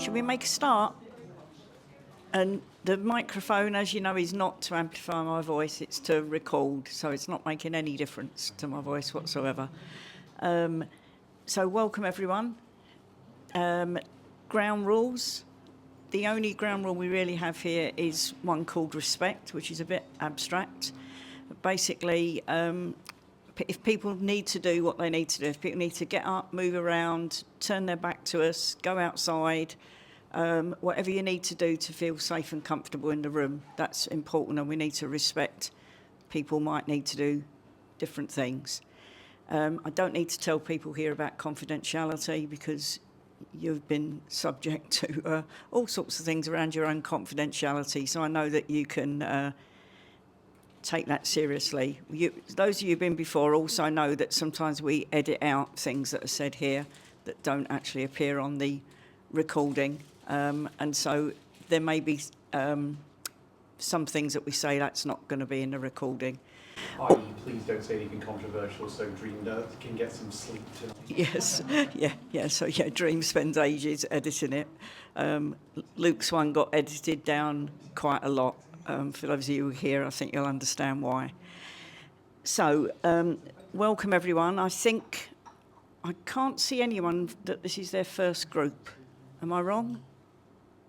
Should we make a start? And the microphone, as you know, is not to amplify my voice, it's to record, so it's not making any difference to my voice whatsoever. So welcome everyone. Ground rules. The only ground rule we really have here is one called respect, which is a bit abstract. Basically, if people need to do what they need to do, if people need to get up, move around, turn their back to us, go outside, whatever you need to do to feel safe and comfortable in the room, that's important, and we need to respect people might need to do different things. I don't need to tell people here about confidentiality because you've been subject to all sorts of things around your own confidentiality, so I know that you can take that seriously. Those of you who've been before also know that sometimes we edit out things that are said here that don't actually appear on the recording, and so there may be some things that we say that's not going to be in the recording. I.e., please don't say anything controversial so Dream can get some sleep tonight. Yes, so Dream spends ages editing it. Luke's one got edited down quite a lot. For those of you here, I think you'll understand why. So, welcome everyone. I think I can't see anyone that this is their first group. Am I wrong?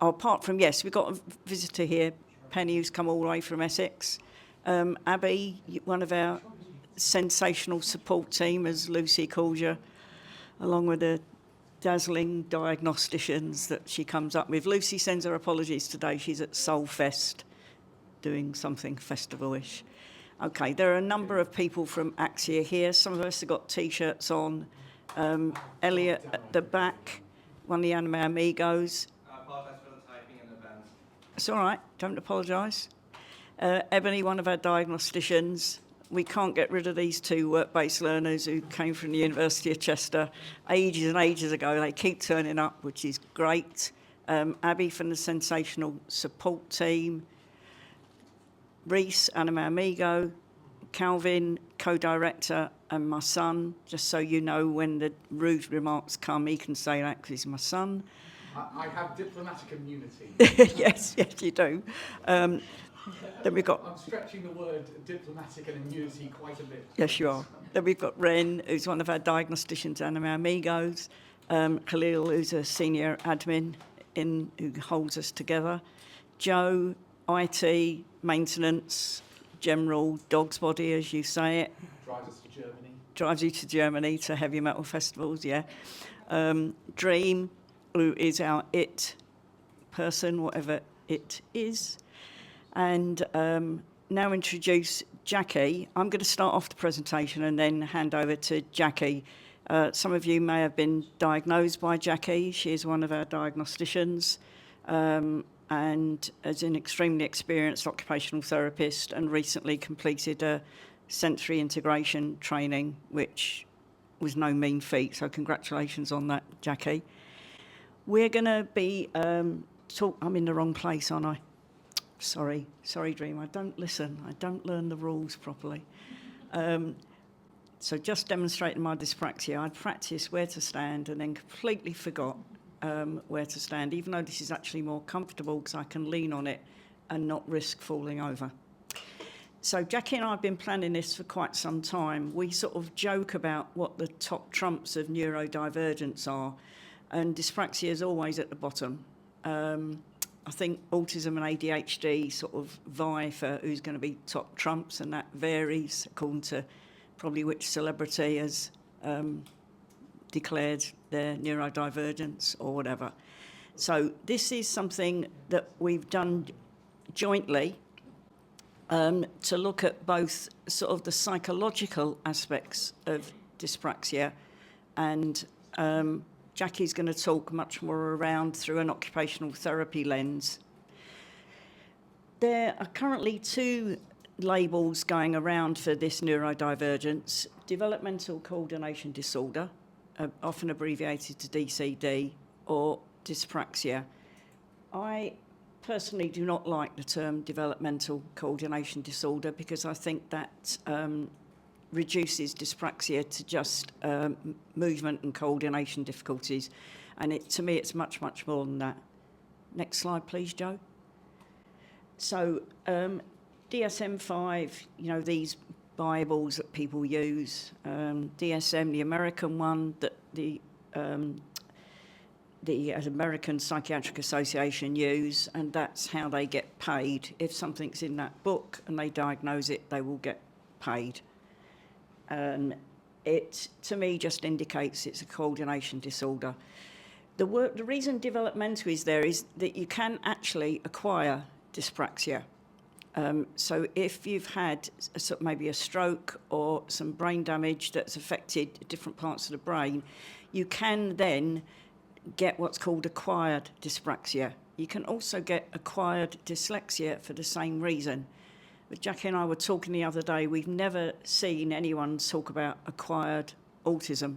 Oh, apart from, yes, we've got a visitor here, Penny, who's come all the way from Essex. Abby, one of our sensational support team, as Lucy calls you, along with the dazzling diagnosticians that she comes up with. Lucy sends her apologies today. She's at Soul Fest doing something festival-ish. Okay, there are a number of people from Axia here. Some of us have got T-shirts on. Elliot at the back, one of the Anime Amigos. I apologise for the typing in advance. It's all right, don't apologise. Ebony, one of our diagnosticians. We can't get rid of these two work-based learners who came from the University of Chester ages and ages ago. They keep turning up, which is great. Abby from the sensational support team. Reese, Anime Amigo, Calvin, co-director, and my son. Just so you know, when the rude remarks come, he can say that because he's my son. I have diplomatic immunity. yes, you do. Then we've got... I'm stretching the word diplomatic and immunity quite a bit. Yes, you are. Then we've got Ren, who's one of our diagnosticians, Anime Amigos. Khalil, who's a senior admin who holds us together. Joe, IT, maintenance, general dog's body, as you say it. Drives us to Germany. Drives you to Germany to heavy metal festivals, yeah. Dream, who is our it person, whatever it is. And now introduce Jacqui. I'm going to start off the presentation and then hand over to Jacqui. Some of you may have been diagnosed by Jacqui. She is one of our diagnosticians. And is an extremely experienced occupational therapist and recently completed a sensory integration training, which was no mean feat, so congratulations on that, Jacqui. We're going to be I'm in the wrong place, aren't I? Sorry, Dream, I don't listen. I don't learn the rules properly. So just demonstrating my dyspraxia, I'd practiced where to stand and then completely forgot where to stand, even though this is actually more comfortable because I can lean on it and not risk falling over. So Jacqui and I have been planning this for quite some time. We sort of joke about what the top trumps of neurodivergence are, and dyspraxia is always at the bottom. I think autism and ADHD sort of vie for who's going to be top trumps, and that varies according to probably which celebrity has declared their neurodivergence or whatever. So this is something that we've done jointly to look at both sort of the psychological aspects of dyspraxia, and Jacqui's going to talk much more around through an occupational therapy lens. There are currently two labels going around for this neurodivergence: developmental coordination disorder, often abbreviated to DCD, or dyspraxia. I personally do not like the term developmental coordination disorder because I think that reduces dyspraxia to just movement and coordination difficulties. And to me, it's much, much more than that. Next slide, please, Joe. So DSM-5, you know, these Bibles that people use, DSM, the American one that the American Psychiatric Association use, and that's how they get paid. If something's in that book and they diagnose it, they will get paid. It, to me, just indicates it's a coordination disorder. The reason developmental is there is that you can actually acquire dyspraxia. So if you've had maybe a stroke or some brain damage that's affected different parts of the brain, you can then get what's called acquired dyspraxia. You can also get acquired dyslexia for the same reason. But Jackie and I were talking the other day, we've never seen anyone talk about acquired autism.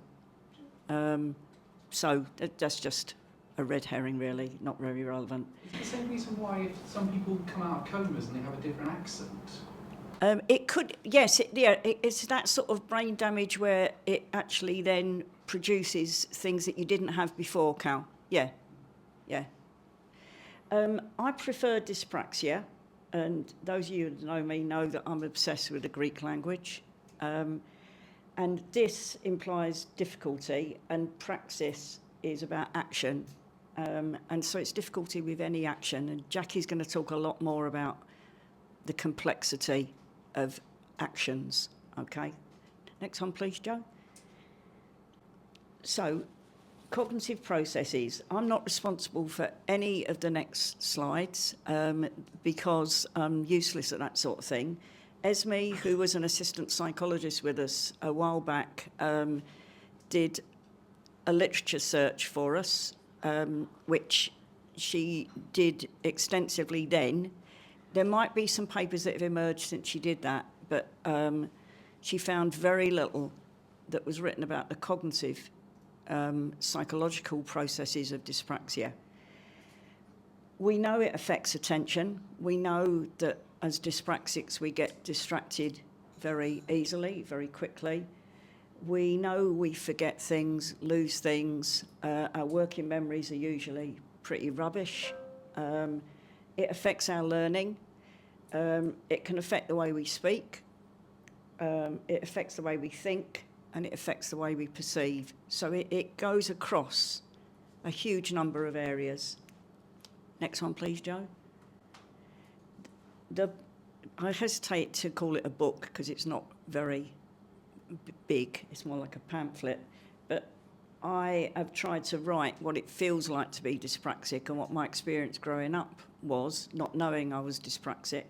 So that's just a red herring, really, not very relevant. Is the same reason why some people come out of comas and they have a different accent? It could, yes, it's that sort of brain damage where it actually then produces things that you didn't have before, Cal. Yeah. I prefer dyspraxia, and those of you who know me know that I'm obsessed with the Greek language. And dys implies difficulty, and praxis is about action. And so it's difficulty with any action. And Jackie's going to talk a lot more about the complexity of actions. Okay. Next one, please, Joe. So, cognitive processes. I'm not responsible for any of the next slides because I'm useless at that sort of thing. Esme, who was an assistant psychologist with us a while back, did a literature search for us, which she did extensively then. There might be some papers that have emerged since she did that, but she found very little that was written about the cognitive psychological processes of dyspraxia. We know it affects attention. We know that as dyspraxics we get distracted very easily, very quickly. We know we forget things, lose things. Our working memories are usually pretty rubbish. It affects our learning. It can affect the way we speak. It affects the way we think, and it affects the way we perceive. So it goes across a huge number of areas. Next one, please, Joe. I hesitate to call it a book because it's not very big. It's more like a pamphlet. But I have tried to write what it feels like to be dyspraxic and what my experience growing up was, not knowing I was dyspraxic,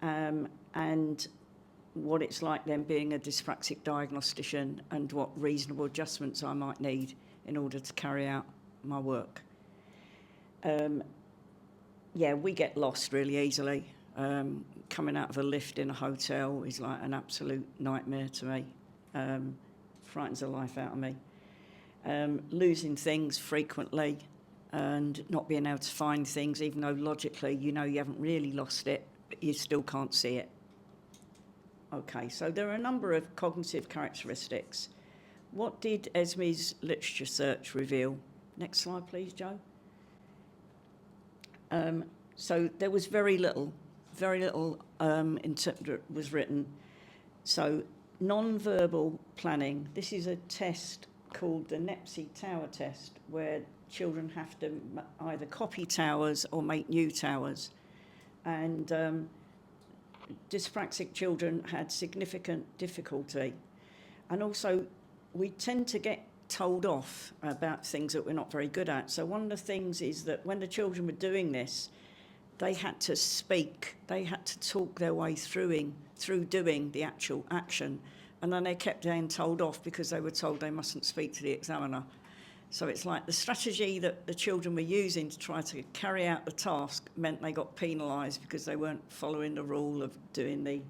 and what it's like then being a dyspraxic diagnostician and what reasonable adjustments I might need in order to carry out my work. We get lost really easily. Coming out of a lift in a hotel is like an absolute nightmare to me. Frightens the life out of me. Losing things frequently and not being able to find things, even though logically you know you haven't really lost it, but you still can't see it. Okay, so there are a number of cognitive characteristics. What did Esme's literature search reveal? Next slide, please, Joe. So there was very little was written. So non-verbal planning. This is a test called the Nepsi Tower test, where children have to either copy towers or make new towers. And dyspraxic children had significant difficulty. And also, we tend to get told off about things that we're not very good at. So one of the things is that when the children were doing this, they had to speak, they had to talk their way through doing the actual action. And then they kept getting told off because they were told they mustn't speak to the examiner. So it's like the strategy that the children were using to try to carry out the task meant they got penalised because they weren't following the rule of doing the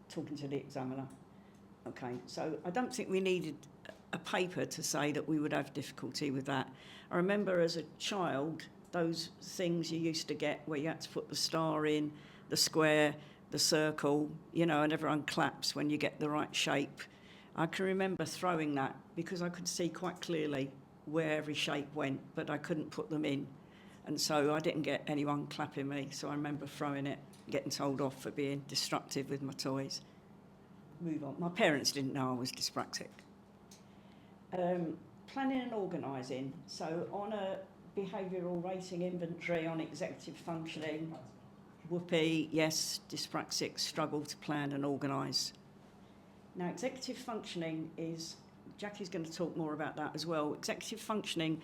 talking to the examiner. Okay, so I don't think we needed a paper to say that we would have difficulty with that. I remember as a child, those things you used to get where you had to put the star in, the square, the circle, and everyone claps when you get the right shape. I can remember throwing that because I could see quite clearly where every shape went, but I couldn't put them in. And so I didn't get anyone clapping me, so I remember throwing it, getting told off for being destructive with my toys. Move on. My parents didn't know I was dyspraxic. Planning and organising. So on a behavioural rating inventory on executive functioning, whoopee, yes, dyspraxic, struggle to plan and organise. Now, executive functioning is, Jacquie's going to talk more about that as well. Executive functioning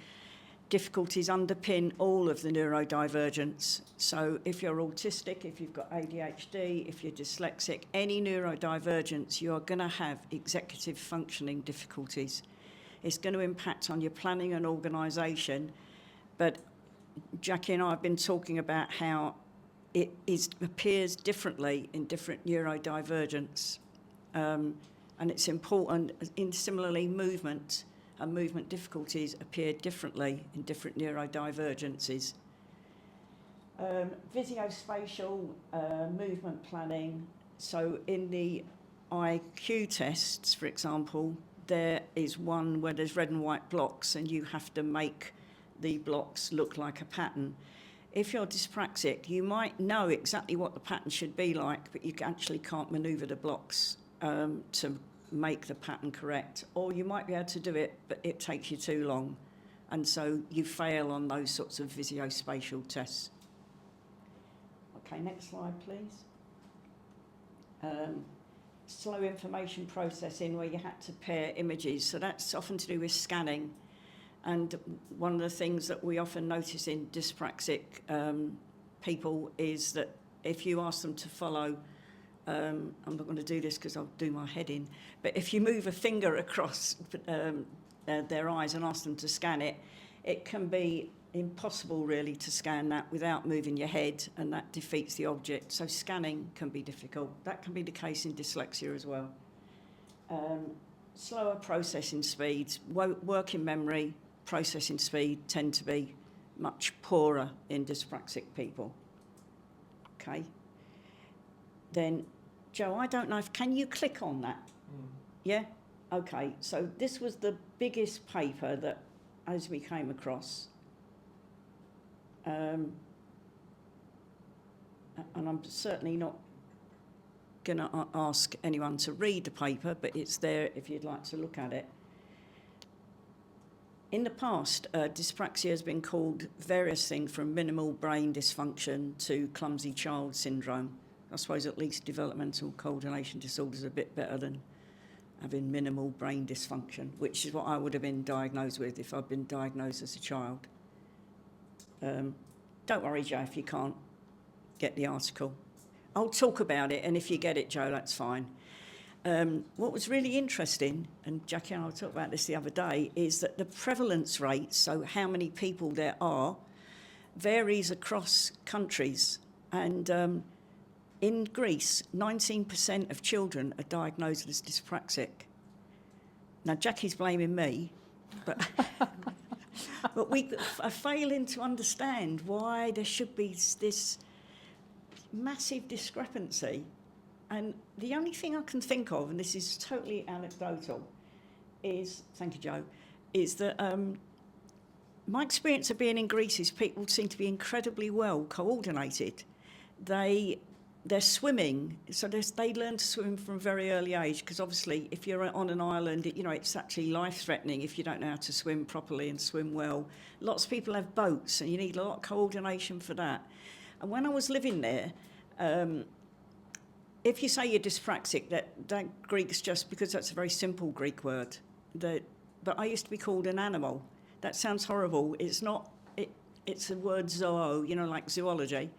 difficulties underpin all of the neurodivergence. So if you're autistic, if you've got ADHD, if you're dyslexic, any neurodivergence, you're going to have executive functioning difficulties. It's going to impact on your planning and organisation, but Jacqui and I have been talking about how it appears differently in different neurodivergence. And it's important, similarly, movement and movement difficulties appear differently in different neurodivergences. Visuospatial movement planning. So in the IQ tests, for example, there is one where there's red and white blocks and you have to make the blocks look like a pattern. If you're dyspraxic, you might know exactly what the pattern should be like, but you actually can't manoeuvre the blocks to make the pattern correct. Or you might be able to do it, but it takes you too long. And so you fail on those sorts of visuospatial tests. Okay, next slide, please. Slow information processing, where you had to pair images. So that's often to do with scanning. And one of the things that we often notice in dyspraxic people is that if you ask them to follow, I'm not going to do this because I'll do my head in, but if you move a finger across their eyes and ask them to scan it, it can be impossible really to scan that without moving your head, and that defeats the object. So scanning can be difficult. That can be the case in dyslexia as well. Slower processing speeds, working memory, processing speed tend to be much poorer in dyspraxic people. Okay. Then, Joe, I don't know can you click on that? Yeah? Okay, so this was the biggest paper that as we came across. And I'm certainly not going to ask anyone to read the paper, but it's there if you'd like to look at it. In the past, dyspraxia has been called various things from minimal brain dysfunction to clumsy child syndrome. I suppose at least developmental coordination disorder is a bit better than having minimal brain dysfunction, which is what I would have been diagnosed with if I'd been diagnosed as a child. Don't worry, Joe, if you can't get the article. I'll talk about it, and if you get it, Joe, that's fine. What was really interesting, and Jacqui and I talked about this the other day, is that the prevalence rate, so how many people there are, varies across countries. And in Greece, 19% of children are diagnosed as dyspraxic. Now, Jackie's blaming me, but but we are failing to understand why there should be this massive discrepancy. And the only thing I can think of, and this is totally anecdotal, is, thank you, Joe, is that my experience of being in Greece is people seem to be incredibly well coordinated. They're swimming, so they learn to swim from a very early age, because obviously if you're on an island, it's actually life-threatening if you don't know how to swim properly and swim well. Lots of people have boats, and you need a lot of coordination for that. And when I was living there, if you say you're dyspraxic, that Greek's just because that's a very simple Greek word. But I used to be called an animal. That sounds horrible. It's not. It's a word zoo, like zoology.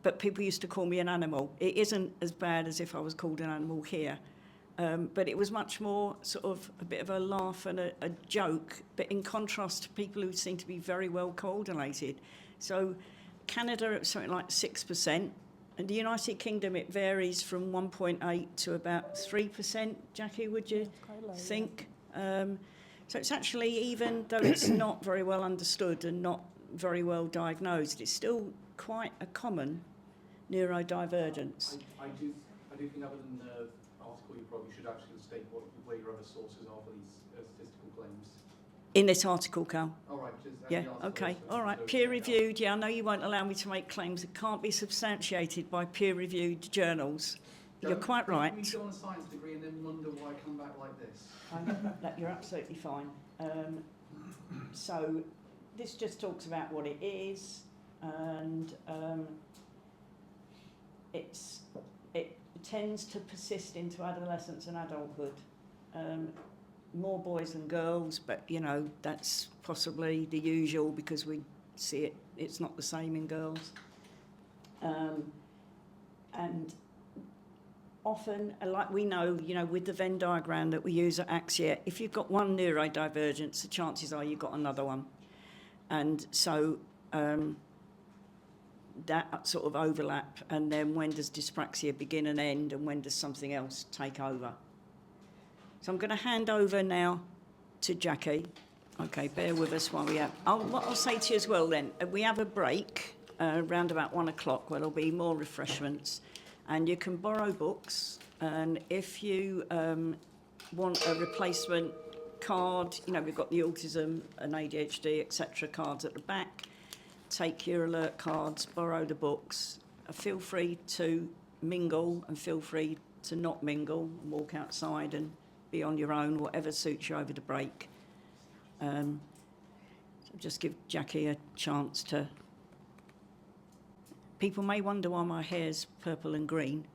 But people used to call me an animal. It isn't as bad as if I was called an animal here. But it was much more sort of a bit of a laugh and a joke, but in contrast to people who seem to be very well coordinated. So Canada, it's something like 6%. In the United Kingdom, it varies from 1.8 to about 3%. Jacqui, would you think? Yeah. So it's actually, even though it's not very well understood and not very well diagnosed, it's still quite a common neurodivergence. I do think other than the article, you probably should actually state where your other sources are for these statistical claims. In this article, Cal. All right, just Yeah, okay, all right. Peer-reviewed, yeah, I know you won't allow me to make claims that can't be substantiated by peer-reviewed journals. You're quite right. Can we go on a science degree and then wonder why I come back like this? That you're absolutely fine. So this just talks about what it is, and it tends to persist into adolescence and adulthood. More boys than girls, but you know that's possibly the usual because we see it. It's not the same in girls, and often, like we know, you know, with the Venn diagram that we use at Axia, if you've got one neurodivergence, the chances are you've got another one, and so that sort of overlap. And then when does dyspraxia begin and end, and when does something else take over? So I'm going to hand over now to Jacqui. Okay, bear with us while we have... what I'll say to you as well then, we have a break around about 1 o'clock where there'll be more refreshments, and you can borrow books, and if you want a replacement card, you know, we've got the autism and ADHD, etc. cards at the back. Take your alert cards, borrow the books. Feel free to mingle and feel free to not mingle and walk outside and be on your own, whatever suits you over the break. So just give Jacqui a chance to... People may wonder why my hair's purple and green.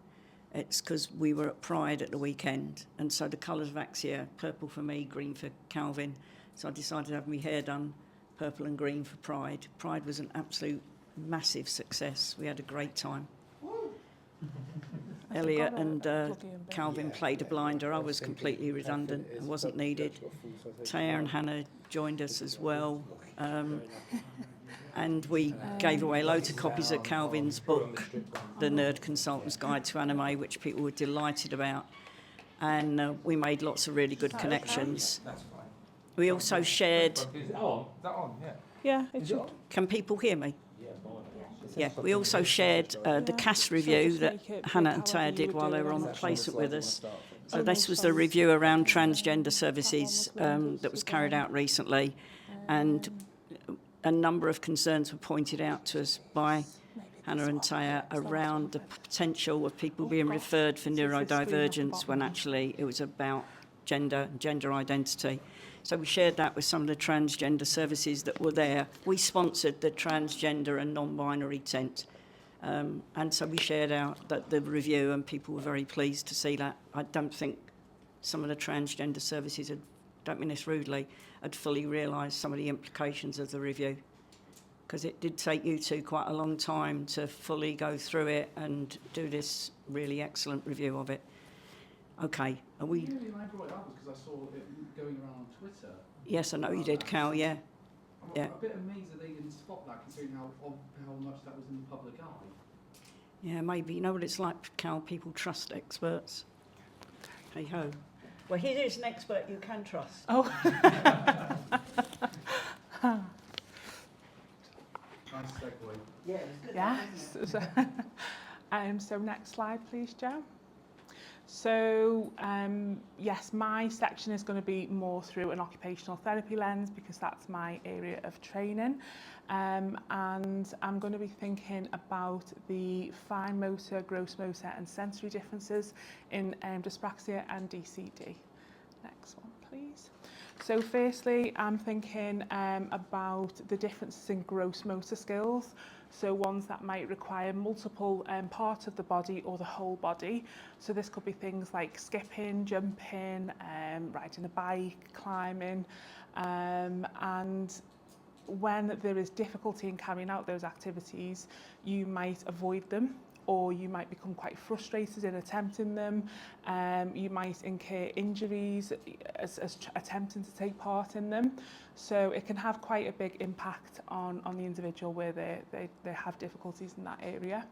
It's because we were at Pride at the weekend, and so the colours of Axia, purple for me, green for Calvin. So I decided to have my hair done purple and green for Pride. Pride was an absolute massive success. We had a great time. Elliot and Calvin played a blinder. I was completely redundant. I wasn't needed. Taya and Hannah joined us as well. And we gave away loads of copies of Calvin's book, The Nerd Consultant's Guide to Anime, which people were delighted about. And we made lots of really good connections. We also shared... Is it on? Is that on? Yeah. Yeah, it should. Can people hear me? Yeah, Yeah, we also shared the CAS review that Hannah and Taya did while they were on the placement with us. So this was the review around transgender services that was carried out recently, and a number of concerns were pointed out to us by Hannah and Taya around the potential of people being referred for neurodivergence when actually it was about gender identity. So we shared that with some of the transgender services that were there. We sponsored the transgender and non-binary tent. And so we shared out the review, and people were very pleased to see that. I don't think some of the transgender services, don't mean this rudely, had fully realised some of the implications of the review, because it did take you two quite a long time to fully go through it and do this really excellent review of it. Okay, are we... The reason I brought it up was because I saw it going around on Twitter. Yes, I know you did, Cal, yeah. I'm a bit amazed that they didn't spot that, considering how much that was in the public eye. Yeah, maybe. You know what it's like, Cal? People trust experts. Hey-ho. Well, here is an expert you can trust. Oh. Nice segue. Yeah, it was good. Yes. So next slide, please, Jo. So, yes, my section is going to be more through an occupational therapy lens because that's my area of training. And I'm going to be thinking about the fine motor, gross motor and sensory differences in dyspraxia and DCD. Next one, please. So firstly, I'm thinking about the differences in gross motor skills. So ones that might require multiple parts of the body or the whole body. So this could be things like skipping, jumping, riding a bike, climbing. And when there is difficulty in carrying out those activities, you might avoid them, or you might become quite frustrated in attempting them. You might incur injuries as attempting to take part in them. So it can have quite a big impact on the individual where they have difficulties in that area.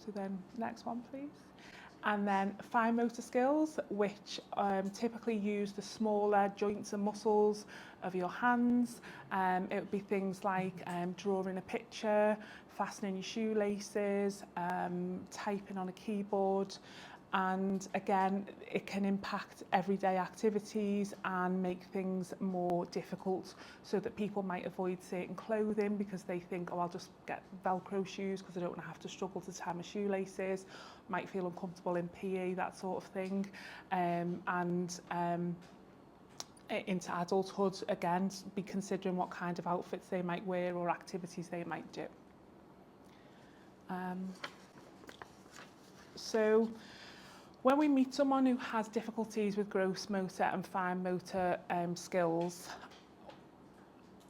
So then next one, please. And then fine motor skills, which typically use the smaller joints and muscles of your hands. It would be things like drawing a picture, fastening your shoelaces, typing on a keyboard, And again, it can impact everyday activities and make things more difficult, so that people might avoid certain clothing because they think, oh, I'll just get Velcro shoes because I don't want to have to struggle to tie my shoelaces, might feel uncomfortable in PE, that sort of thing. Into adulthood, again, be considering what kind of outfits they might wear or activities they might do. So when we meet someone who has difficulties with gross motor and fine motor skills,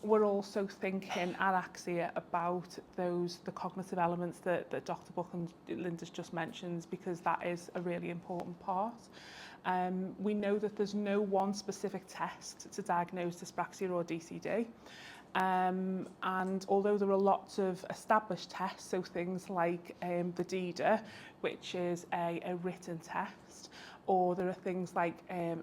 we're also thinking at Axia about the cognitive elements that Dr. Buchan and Linda's just mentioned, because that is a really important part. We know that there's no one specific test to diagnose dyspraxia or DCD. And although there are lots of established tests, so things like the DCD, which is a written test, or there are things like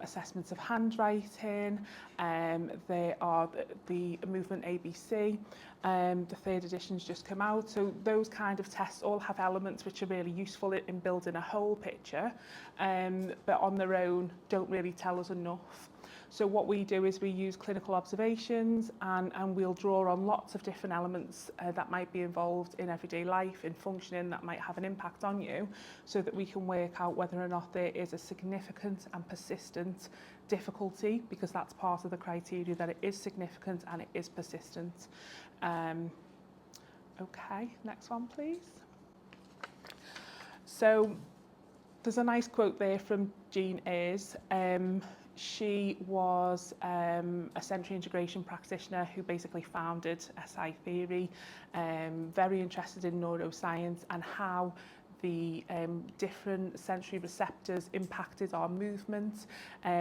assessments of handwriting, there are the movement ABC, the third edition's just come out, so those kind of tests all have elements which are really useful in building a whole picture, but on their own don't really tell us enough. So what we do is we use clinical observations, and we'll draw on lots of different elements that might be involved in everyday life, in functioning, that might have an impact on you, so that we can work out whether or not there is a significant and persistent difficulty, because that's part of the criteria, that it is significant and it is persistent. Okay, next one please. So there's a nice quote there from Jean Ayres. She was a sensory integration practitioner who basically founded SI theory, very interested in neuroscience and how the different sensory receptors impacted our movement,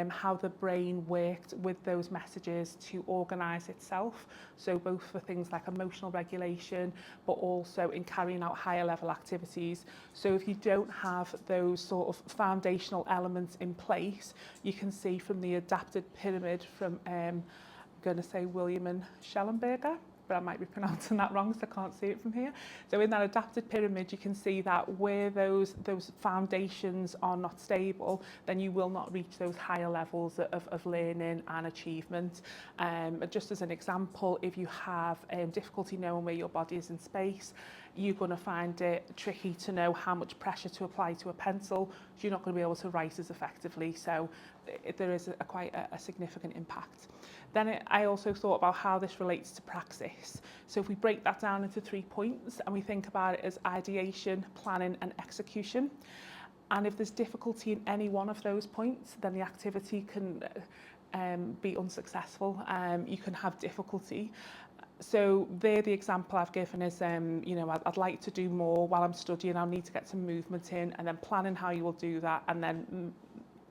how the brain worked with those messages to organise itself. So both for things like emotional regulation, but also in carrying out higher level activities. So if you don't have those sort of foundational elements in place, you can see from the adapted pyramid from, I'm going to say William and Schellenberger, but I might be pronouncing that wrong, so I can't see it from here. So in that adapted pyramid, you can see that where those foundations are not stable, then you will not reach those higher levels of learning and achievement. Just as an example, if you have difficulty knowing where your body is in space, you're going to find it tricky to know how much pressure to apply to a pencil. You're not going to be able to write as effectively. So there is quite a significant impact. Then I also thought about how this relates to praxis. So if we break that down into 3 points and we think about it as ideation, planning and execution, and if there's difficulty in any one of those points, then the activity can be unsuccessful. You can have difficulty. So there, the example I've given is, you know, I'd like to do more while I'm studying. I'll need to get some movement in, and then planning how you will do that, and then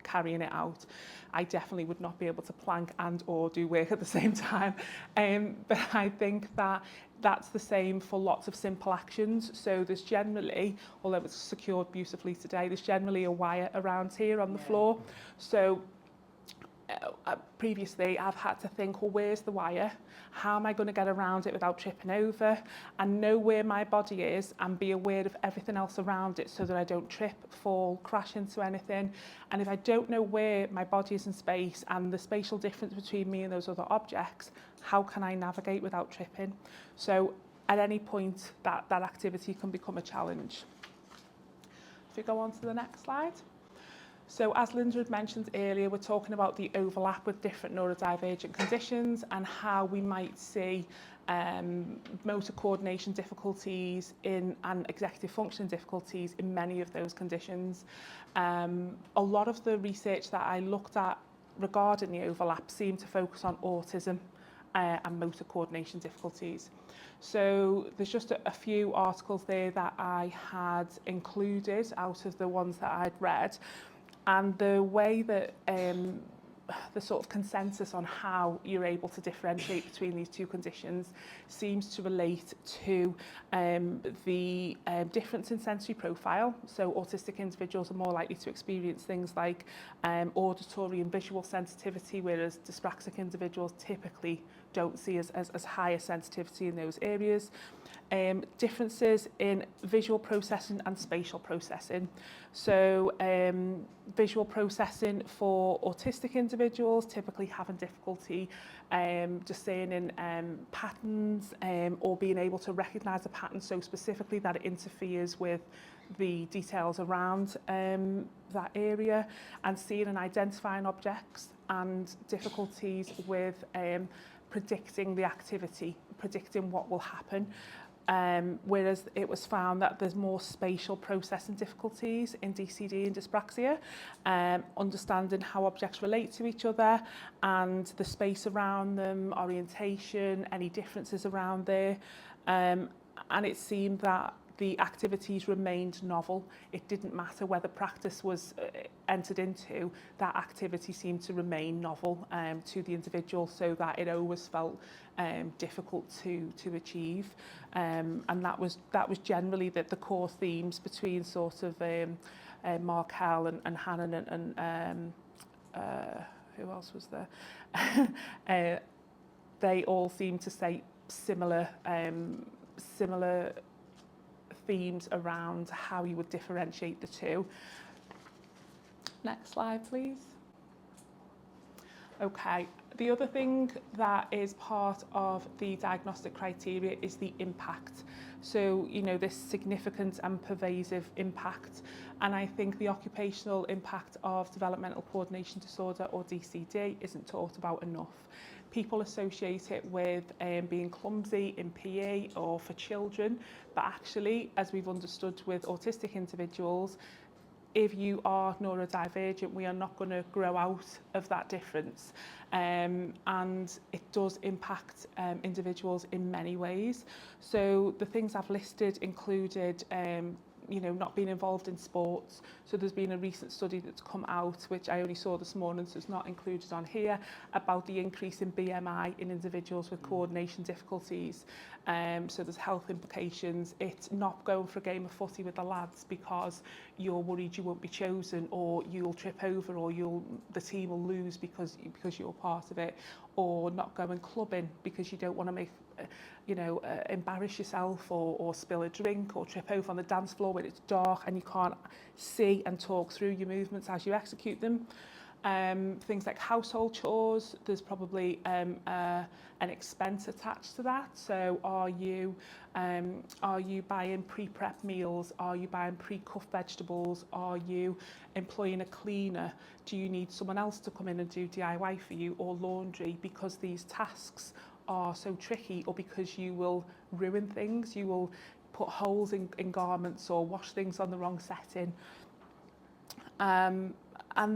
carrying it out. I definitely would not be able to plank and or do work at the same time. But I think that that's the same for lots of simple actions. So there's generally, although it's secured beautifully today, there's generally a wire around here on the floor. So previously I've had to think, well, where's the wire? How am I going to get around it without tripping over? And know where my body is and be aware of everything else around it so that I don't trip, fall, crash into anything. And if I don't know where my body is in space and the spatial difference between me and those other objects, how can I navigate without tripping? So at any point that activity can become a challenge. If we go on to the next slide. So as Linda had mentioned earlier, we're talking about the overlap with different neurodivergent conditions and how we might see motor coordination difficulties and executive functioning difficulties in many of those conditions. A lot of the research that I looked at regarding the overlap seemed to focus on autism and motor coordination difficulties. So there's just a few articles there that I had included out of the ones that I'd read. And the way that the sort of consensus on how you're able to differentiate between these two conditions seems to relate to the difference in sensory profile. So autistic individuals are more likely to experience things like auditory and visual sensitivity, whereas dyspraxic individuals typically don't see as high a sensitivity in those areas. differences in visual processing and spatial processing. So visual processing for autistic individuals, typically having difficulty discerning patterns or being able to recognise a pattern so specifically that it interferes with the details around that area, and seeing and identifying objects, and difficulties with predicting the activity, predicting what will happen. Whereas it was found that there's more spatial processing difficulties in DCD and dyspraxia, understanding how objects relate to each other and the space around them, orientation, any differences around there. And it seemed that the activities remained novel. It didn't matter whether practice was entered into, that activity seemed to remain novel to the individual, so that it always felt difficult to achieve. And that was generally the core themes between sort of Mark Hell and Hannon and who else was there? They all seem to say similar themes around how you would differentiate the two. Next slide, please. Okay, the other thing that is part of the diagnostic criteria is the impact. So, you know, this significant and pervasive impact. And I think the occupational impact of developmental coordination disorder, or DCD, isn't talked about enough. People associate it with being clumsy in PE or for children, but actually, as we've understood with autistic individuals, if you are neurodivergent, we are not going to grow out of that difference. And it does impact individuals in many ways. So the things I've listed included you know, not being involved in sports. So there's been a recent study that's come out, which I only saw this morning, so it's not included on here, about the increase in BMI in individuals with coordination difficulties. So there's health implications. It's not going for a game of footy with the lads because you're worried you won't be chosen, or you'll trip over, or the team will lose because you're part of it, or not going clubbing because you don't want to make embarrass yourself or spill a drink or trip over on the dance floor when it's dark and you can't see and talk through your movements as you execute them. Things like household chores, there's probably an expense attached to that. So are you buying pre-prep meals? Are you buying pre-cut vegetables? Are you employing a cleaner? Do you need someone else to come in and do DIY for you, or laundry, because these tasks are so tricky, or because you will ruin things, you will put holes in garments or wash things on the wrong setting. And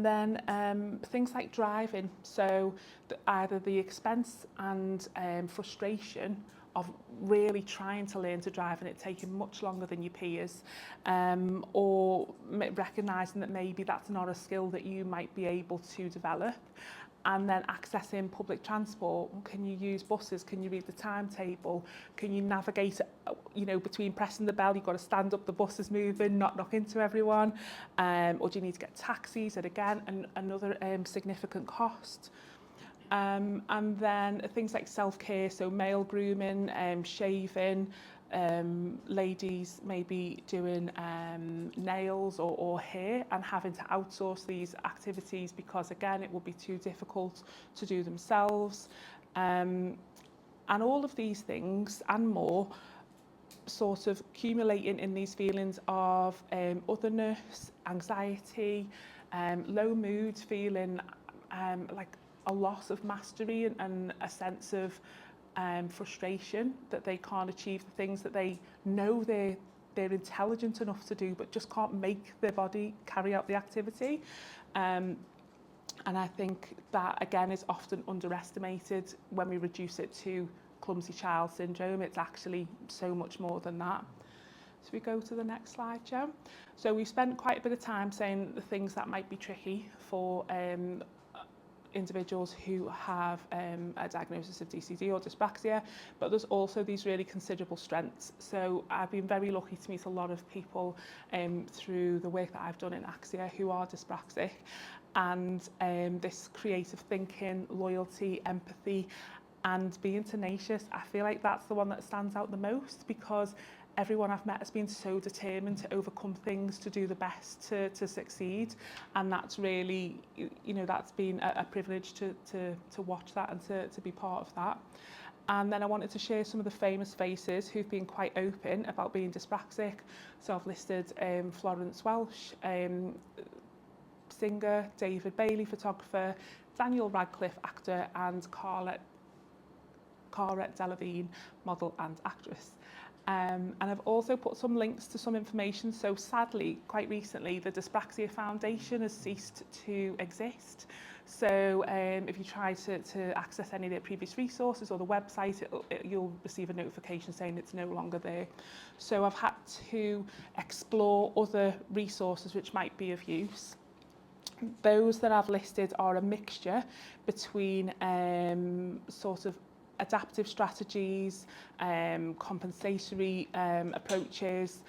then things like driving, so either the expense and frustration of really trying to learn to drive and it taking much longer than your peers, or recognising that maybe that's not a skill that you might be able to develop. And then accessing public transport. Can you use buses? Can you read the timetable? Can you navigate, between pressing the bell, you've got to stand up, the bus is moving, not knock into everyone? Or do you need to get taxis? And again, another significant cost. And then things like self-care, so male grooming, shaving, ladies maybe doing nails or hair, and having to outsource these activities because, again, it will be too difficult to do themselves. And all of these things and more sort of accumulating in these feelings of otherness, anxiety, low mood, feeling like a loss of mastery and a sense of frustration that they can't achieve the things that they know they're intelligent enough to do, but just can't make their body carry out the activity. And I think that, again, is often underestimated when we reduce it to clumsy child syndrome. It's actually so much more than that. So we go to the next slide, Jo. So we've spent quite a bit of time saying the things that might be tricky for individuals who have a diagnosis of DCD or dyspraxia, but there's also these really considerable strengths. So I've been very lucky to meet a lot of people through the work that I've done in Axia who are dyspraxic, and this creative thinking, loyalty, empathy, and being tenacious. I feel like that's the one that stands out the most, because everyone I've met has been so determined to overcome things, to do the best to succeed, and that's really, you know, that's been a privilege to watch that and to be part of that. And then I wanted to share some of the famous faces who've been quite open about being dyspraxic. So I've listed Florence Welsh, singer, David Bailey, photographer, Daniel Radcliffe, actor, and Cara Delevingne, model and actress. And I've also put some links to some information. So sadly, quite recently, the Dyspraxia Foundation has ceased to exist. So if you try to access any of their previous resources or the website, you'll receive a notification saying it's no longer there. So I've had to explore other resources which might be of use. Those that I've listed are a mixture between sort of adaptive strategies, compensatory approaches,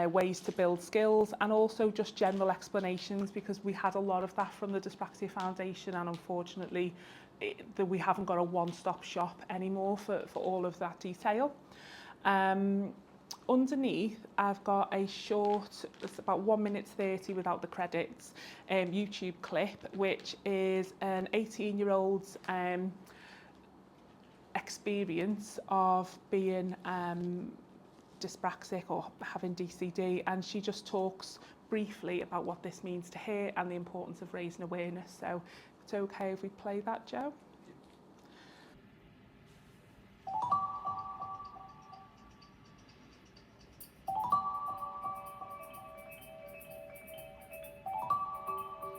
ways to build skills, and also just general explanations, because we had a lot of that from the Dyspraxia Foundation, and unfortunately we haven't got a one-stop shop anymore for all of that detail. Underneath, I've got a short, it's about 1 minute 30 without the credits, YouTube clip, which is an 18-year-old's experience of being dyspraxic or having DCD, and she just talks briefly about what this means to her and the importance of raising awareness. So if it's okay if we play that, Joe?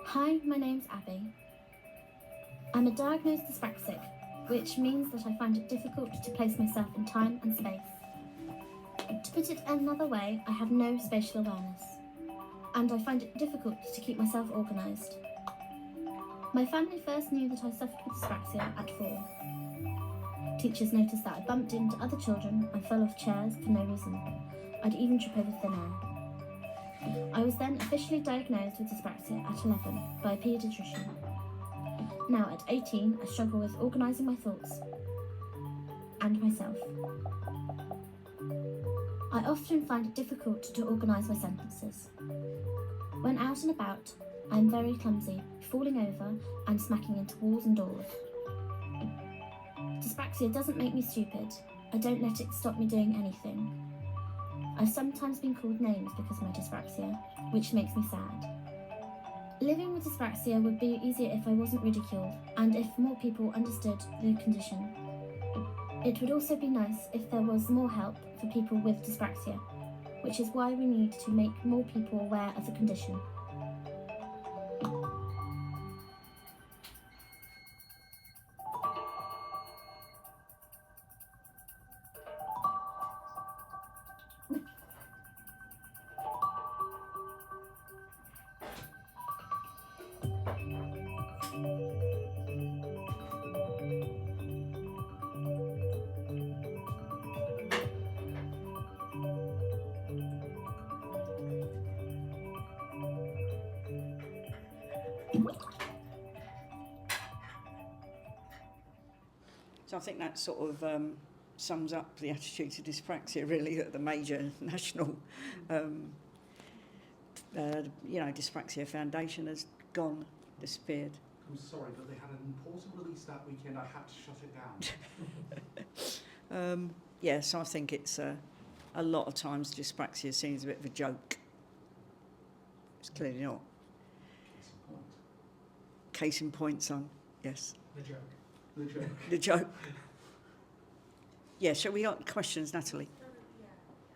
Hi, my name's Abby. I'm a diagnosed dyspraxic, which means that I find it difficult to place myself in time and space. To put it another way, I have no spatial awareness, and I find it difficult to keep myself organised. My family first knew that I suffered with dyspraxia at 4. Teachers noticed that I bumped into other children and fell off chairs for no reason. I'd even trip over thin air. I was then officially diagnosed with dyspraxia at 11 by a paediatrician. Now at 18, I struggle with organising my thoughts and myself. I often find it difficult to organise my sentences. When out and about, I am very clumsy, falling over and smacking into walls and doors. Dyspraxia doesn't make me stupid. I don't let it stop me doing anything. I've sometimes been called names because of my dyspraxia, which makes me sad. Living with dyspraxia would be easier if I wasn't ridiculed and if more people understood the condition. It would also be nice if there was more help for people with dyspraxia, which is why we need to make more people aware of the condition. So I think that sort of sums up the attitude to dyspraxia, really, that the major national, Dyspraxia Foundation has disappeared. I'm sorry, but they had an important release that weekend. I had to shut it down. So I think it's a lot of times dyspraxia is seen as a bit of a joke. It's clearly not. Case in point. Case in point, son. Yes. The joke. The joke. The joke. Yeah, shall we got questions, Natalie? Yeah,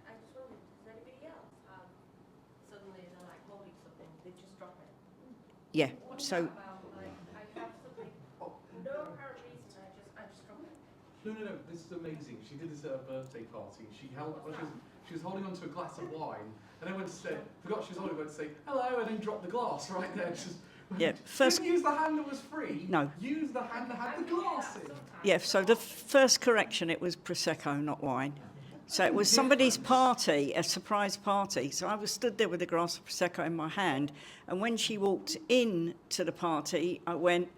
I just wondered, does anybody else have suddenly they're like holding something, they just drop it? Yeah, What so about like I have something, no apparent reason, I just drop it? No, this is amazing. She did this at a birthday party. She was holding onto a glass of wine, and then went to say, forgot she was holding, went to say, hello, and then dropped the glass right there. yeah, first. Didn't use the hand that was free. No. Use the hand that had the glass in. Yeah, so the first correction, it was Prosecco, not wine. So it was somebody's party, a surprise party. So I was stood there with a glass of Prosecco in my hand, and when she walked in to the party, I went,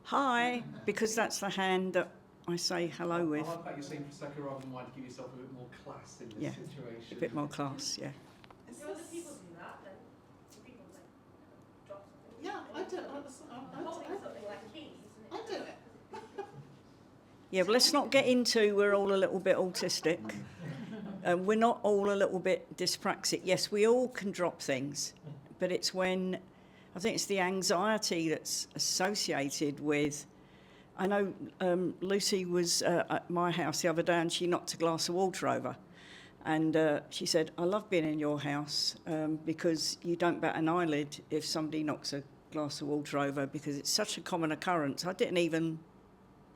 hi, because that's the hand that I say hello I with. like that you're saying Prosecco rather than wine to give yourself a bit more class in this Yeah, situation. A bit more class, yeah. Do other people do that then? Do people like drop something? Yeah, I do. Holding something like keys. I do it. Yeah, but let's not get into we're all a little bit autistic. We're not all a little bit dyspraxic. Yes, we all can drop things, but it's when, I think it's the anxiety that's associated with, I know Lucy was at my house the other day and she knocked a glass of water over. And she said, I love being in your house because you don't bat an eyelid if somebody knocks a glass of water over because it's such a common occurrence. I didn't even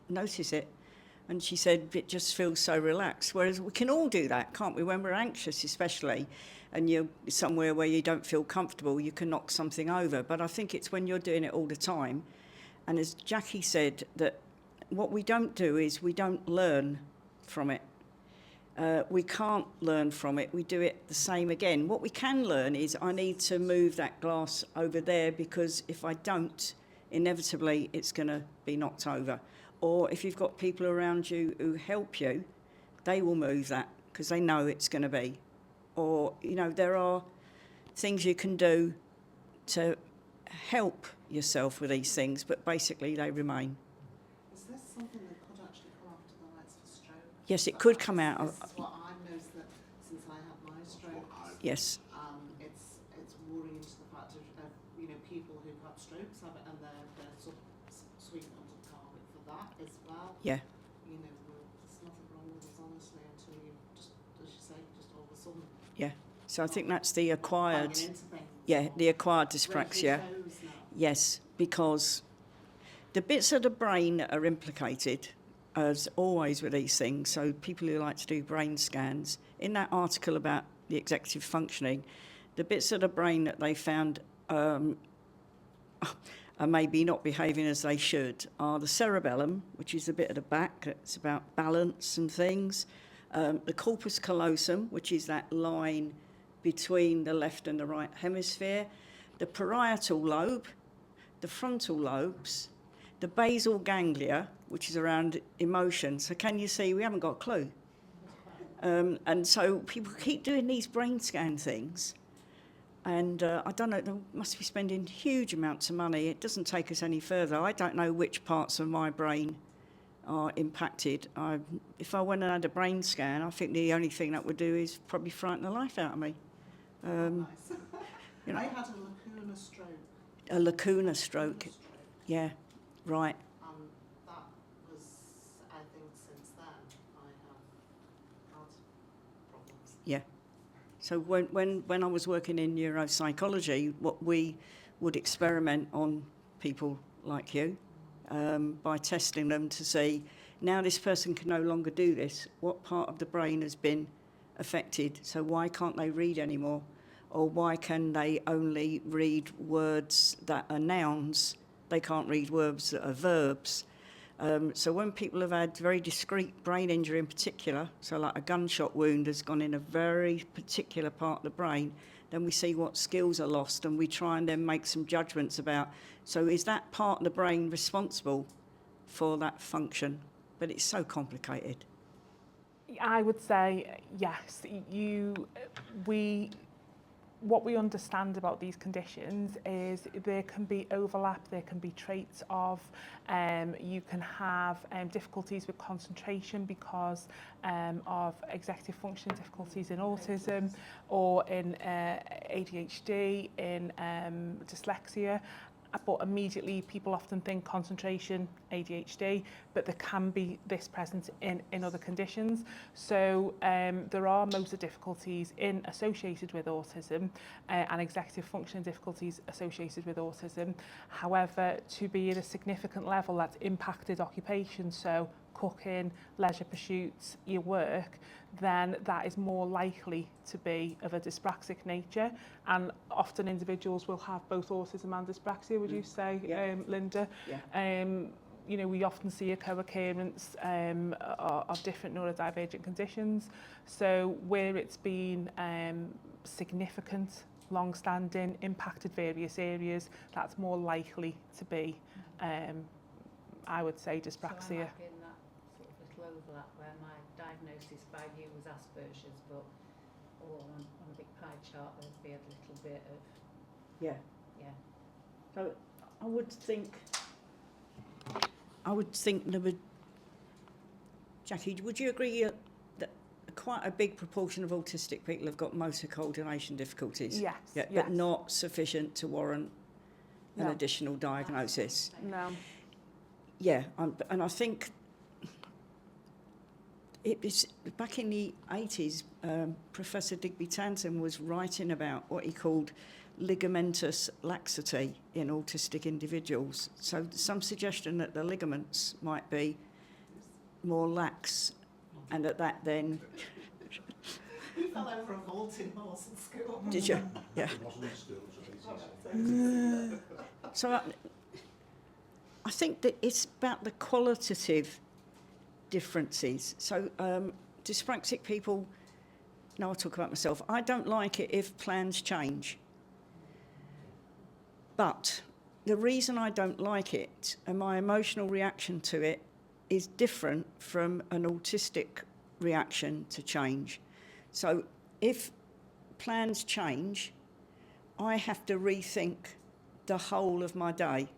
notice it. And she said, it just feels so relaxed. Whereas we can all do that, can't we? When we're anxious especially, and you're somewhere where you don't feel comfortable, you can knock something over. But I think it's when you're doing it all the time. And as Jacqui said, that what we don't do is we don't learn from it. We can't learn from it. We do it the same again. What we can learn is I need to move that glass over there because if I don't, inevitably it's going to be knocked over. Or if you've got people around you who help you, they will move that because they know it's going to be. Or, you know, there are things you can do to help yourself with these things, but basically they remain. Is this something that could actually come after the lights for stroke? Yes, it could come out. This is what I've noticed that since I had my stroke. Yes. It's worrying to the fact of you know, people who've had strokes have it and they're sort of sweeping under the carpet for that as well. Yeah. You know, there's nothing wrong with us honestly until you just, as you say, just all of a sudden. Yeah. So I think that's the acquired. Banging into things. Yeah, the acquired Raise dyspraxia. your toes now. Yes, because the bits of the brain that are implicated, as always with these things, so people who like to do brain scans, in that article about the executive functioning, the bits of the brain that they found are maybe not behaving as they should are the cerebellum, which is the bit at the back, it's about balance and things, the corpus callosum, which is that line between the left and the right hemisphere, the parietal lobe, the frontal lobes, the basal ganglia, which is around emotion. So can you see, we haven't got a clue. And so people keep doing these brain scan things. And I don't know, they must be spending huge amounts of money. It doesn't take us any further. I don't know which parts of my brain are impacted. If I went and had a brain scan, I think the only thing that would do is probably frighten the life out of me. Nice. You know. I had a lacuna stroke. A lacuna stroke. Yeah, right. That was, I think, since then I have had problems. Yeah. So when I was working in neuropsychology, what we would experiment on people like you by testing them to see, now this person can no longer do this, what part of the brain has been affected, so why can't they read anymore? Or why can they only read words that are nouns? They can't read words that are verbs. So when people have had very discrete brain injury in particular, so like a gunshot wound has gone in a very particular part of the brain, then we see what skills are lost and we try and then make some judgments about, so is that part of the brain responsible for that function? But it's so complicated. I would say yes. What we understand about these conditions is there can be overlap, there can be traits of, you can have difficulties with concentration because of executive function difficulties in autism or in ADHD, in dyslexia. But immediately people often think concentration, ADHD, but there can be this present in other conditions. So there are motor difficulties associated with autism and executive function difficulties associated with autism. However, to be at a significant level that's impacted occupation, so cooking, leisure pursuits, your work, then that is more likely to be of a dyspraxic nature. And often individuals will have both autism and dyspraxia, would you say, Yeah. Linda? Yeah. You know, we often see a co-occurrence of different neurodivergent conditions. So where it's been significant, long-standing, impacted various areas, that's more likely to be, I would say, dyspraxia. So I'm in that sort overlap where my diagnosis by you was Asperger's, but on a big pie chart there'd be a little bit of, Yeah. yeah. So I would think there would. Jackie, would you agree that quite a big proportion of autistic people have got motor coordination difficulties? Yes. Yeah, yes. but not sufficient to warrant an No. additional diagnosis. No. Yeah, and I think it was back in the 80s, Professor Digby Tanton was writing about what he called ligamentous laxity in autistic individuals. So some suggestion that the ligaments might be more lax, and that then... You fell over a vaulting horse at school. Did you? Yeah. It wasn't at school, so So I think that it's about the qualitative differences. So dyspraxic people, now I'll talk about myself, I don't like it if plans change. But the reason I don't like it and my emotional reaction to it is different from an autistic reaction to change. So if plans change, I have to rethink the whole of my day.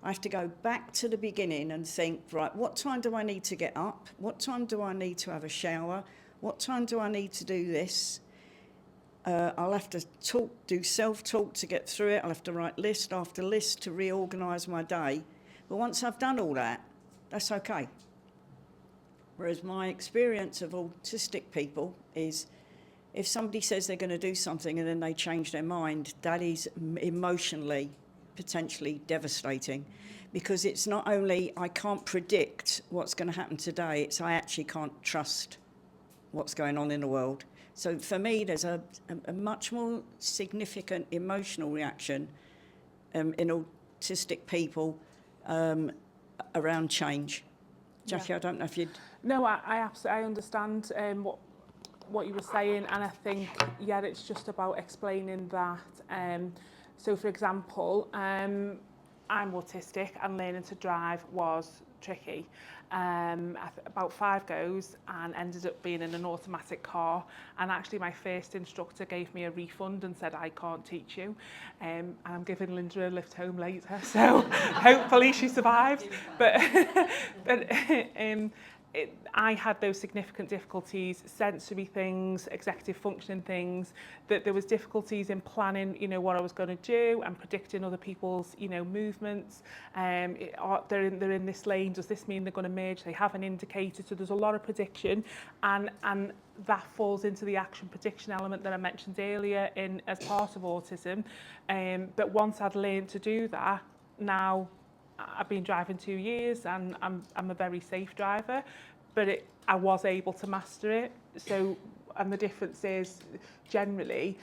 I have to go back to the beginning and think, right, what time do I need to get up? What time do I need to have a shower? What time do I need to do this? I'll have to do self-talk to get through it. I'll have to write list after list to reorganise my day. But once I've done all that, that's okay. Whereas my experience of autistic people is if somebody says they're going to do something and then they change their mind, that is emotionally potentially devastating, because it's not only I can't predict what's going to happen today, it's I actually can't trust what's going on in the world. So for me, there's a much more significant emotional reaction in autistic people around change. Jackie, Yeah. I don't know if you'd... No, I absolutely understand what you were saying, and I think, yeah, it's just about explaining that. So, for example, I'm autistic and learning to drive was tricky. About 5 goes and ended up being in an automatic car, and actually my first instructor gave me a refund and said I can't teach you, and I'm giving Linda a lift home later, so hopefully she survives. But I had those significant difficulties, sensory things, executive functioning things, that there was difficulties in planning, what I was going to do and predicting other people's, movements. They're in this lane. Does this mean they're going to merge? They have an indicator. So there's a lot of prediction, and that falls into the action prediction element that I mentioned earlier as part of autism. But once I'd learned to do that, now I've been driving 2 years and I'm a very safe driver, but I was able to master it. So, and the difference is generally,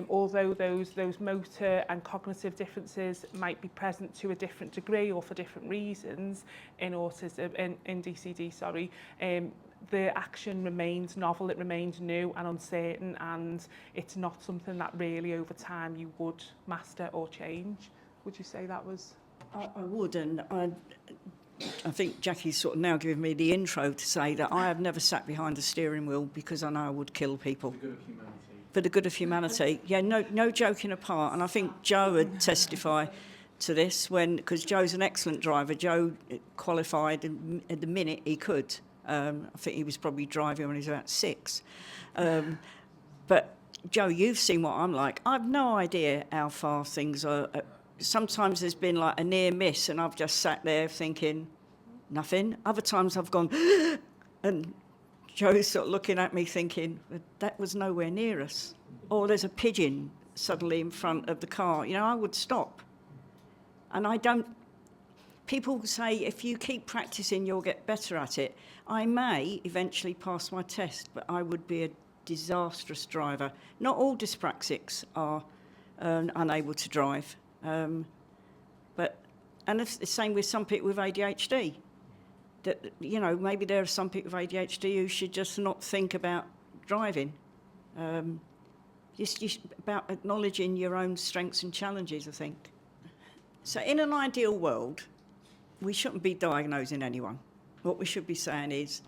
although those motor and cognitive differences might be present to a different degree or for different reasons in autism, in DCD, sorry, the action remains novel, it remains new and uncertain, and it's not something that really over time you would master or change. Would you say that was... I would, and I think Jackie's sort of now giving me the intro to say that I have never sat behind a steering wheel because I know I would kill people. For the good of humanity. For the good of humanity. Yeah, no joking apart. And I think Joe would testify to this because Joe's an excellent driver. Joe qualified at the minute he could. I think he was probably driving when he was about 6. But Joe, you've seen what I'm like. I've no idea how far things are... Sometimes there's been like a near miss and I've just sat there thinking nothing. Other times I've gone and Joe's sort of looking at me thinking that was nowhere near us. Or there's a pigeon suddenly in front of the car. I would stop. And I don't... People say if you keep practicing you'll get better at it. I may eventually pass my test, but I would be a disastrous driver. Not all dyspraxics are unable to drive. And it's the same with some people with ADHD. That maybe there are some people with ADHD who should just not think about driving. Just about acknowledging your own strengths and challenges, I think. So in an ideal world, we shouldn't be diagnosing anyone. what we should be saying is,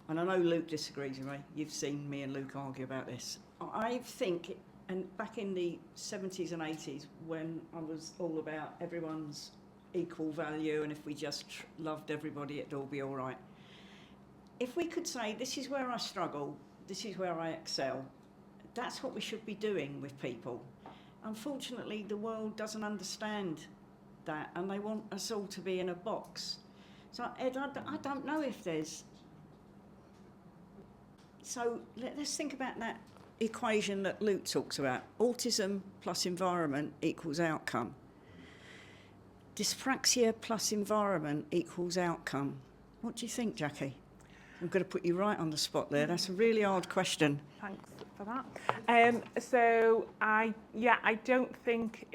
and I know Luke disagrees with me, you've seen me and Luke argue about this. I think, and back in the 70s and 80s, when I was all about everyone's equal value and if we just loved everybody, it'd all be all right. If we could say, this is where I struggle, this is where I excel, that's what we should be doing with people. Unfortunately, the world doesn't understand that, and they want us all to be in a box. So, Ed, I don't know if there's... So let's think about that equation that Luke talks about. Autism plus environment equals outcome. Dyspraxia plus environment equals outcome. What do you think, Jacqui? I'm going to put you right on the spot there. That's a really hard question. Thanks for that. So I don't think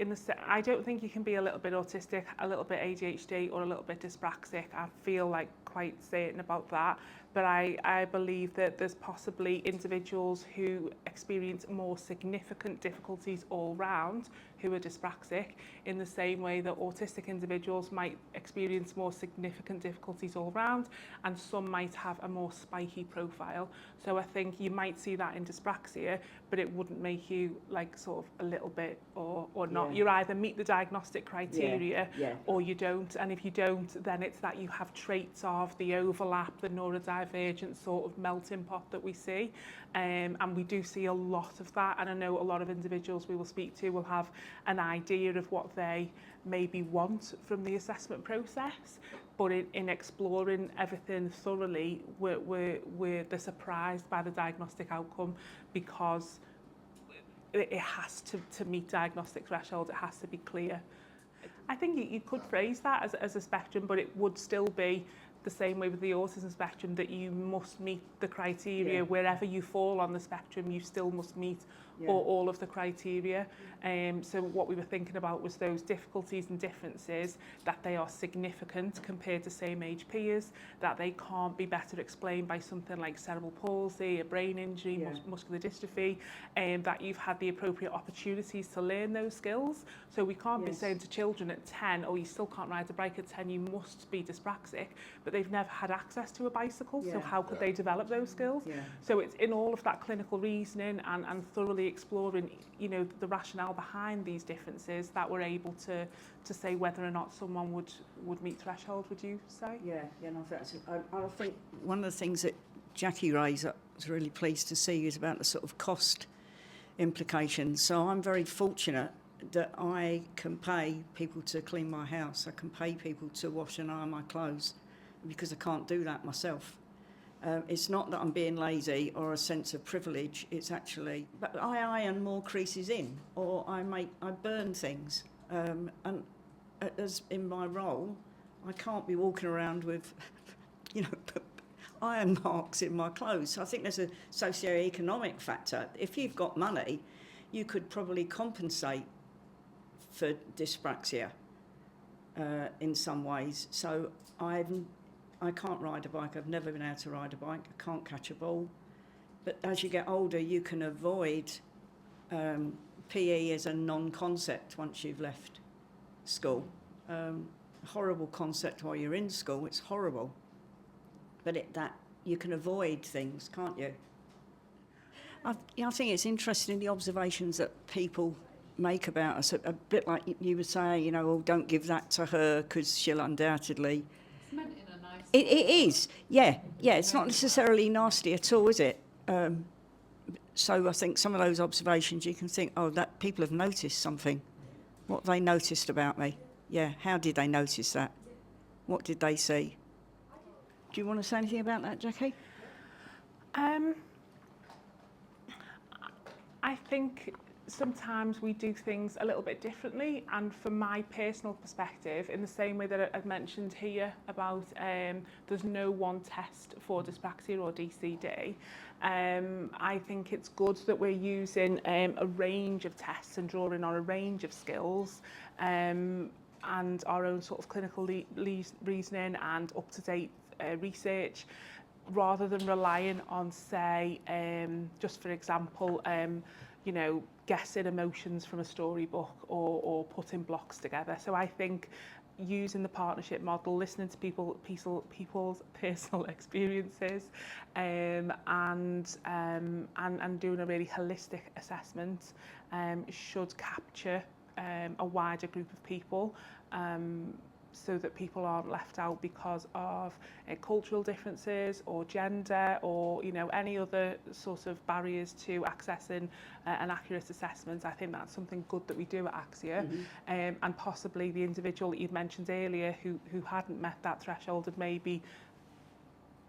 you can be a little bit autistic, a little bit ADHD, or a little bit dyspraxic. I feel like quite certain about that. But I believe that there's possibly individuals who experience more significant difficulties all round who are dyspraxic, in the same way that autistic individuals might experience more significant difficulties all round, and some might have a more spiky profile. So I think you might see that in dyspraxia, but it wouldn't make you like sort of a little bit or not. You either meet the diagnostic criteria or you don't, and if you don't, then it's that you have traits of the overlap, the neurodivergent sort of melting pot that we see, and we do see a lot of that. And I know a lot of individuals we will speak to will have an idea of what they maybe want from the assessment process, but in exploring everything thoroughly, they're surprised by the diagnostic outcome, because it has to meet diagnostic threshold. It has to be clear. I think you could phrase that as a spectrum, but it would still be the same way with the autism spectrum, that you must meet the criteria. Wherever you fall on the spectrum, you still must meet all of the criteria. So what we were thinking about was those difficulties and differences, that they are significant compared to same age peers, that they can't be better explained by something like cerebral palsy, a brain injury, muscular dystrophy, and that you've had the appropriate opportunities to learn those skills. So we can't be saying to children at 10, oh, you still can't ride a bike at 10, you must be dyspraxic, but they've never had access to a bicycle, so how could they develop those skills? So it's in all of that clinical reasoning and thoroughly exploring, you know, the rationale behind these differences, that we're able to say whether or not someone would meet threshold, would you say? No, that's, I think one of the things that Jacqui raised, I was really pleased to see, is about the sort of cost implications. So I'm very fortunate that I can pay people to clean my house. I can pay people to wash and iron my clothes, because I can't do that myself. It's not that I'm being lazy or a sense of privilege, it's actually, but I iron more creases in, or I burn things. And as in my role, I can't be walking around with, you know, iron marks in my clothes. So I think there's a socio-economic factor. If you've got money, you could probably compensate for dyspraxia in some ways. So I can't ride a bike. I've never been able to ride a bike. I can't catch a ball. But as you get older, you can avoid PE as a non-concept once you've left school. Horrible concept while you're in school. It's horrible. But that you can avoid things, can't you? I think it's interesting, the observations that people make about us. A bit like you were saying, you know, oh, don't give that to her because she'll undoubtedly... It's meant in a nice... It is, yeah. It's not necessarily nasty at all, is it? So I think some of those observations, you can think, oh, that people have noticed something. What they noticed about me. Yeah, how did they notice that? What did they see? Do you want to say anything about that, Jacqui? I think sometimes we do things a little bit differently, and from my personal perspective, in the same way that I've mentioned here about there's no one test for dyspraxia or DCD, I think it's good that we're using a range of tests and drawing on a range of skills and our own sort of clinical reasoning and up-to-date research, rather than relying on, say, just for example, you know, guessing emotions from a storybook or putting blocks together. So I think using the partnership model, listening to people's personal experiences, and doing a really holistic assessment should capture a wider group of people, so that people aren't left out because of cultural differences or gender or, you know, any other sort of barriers to accessing an accurate assessment. I think that's something good that we do at Axia. And possibly the individual that you'd mentioned earlier who hadn't met that threshold and maybe,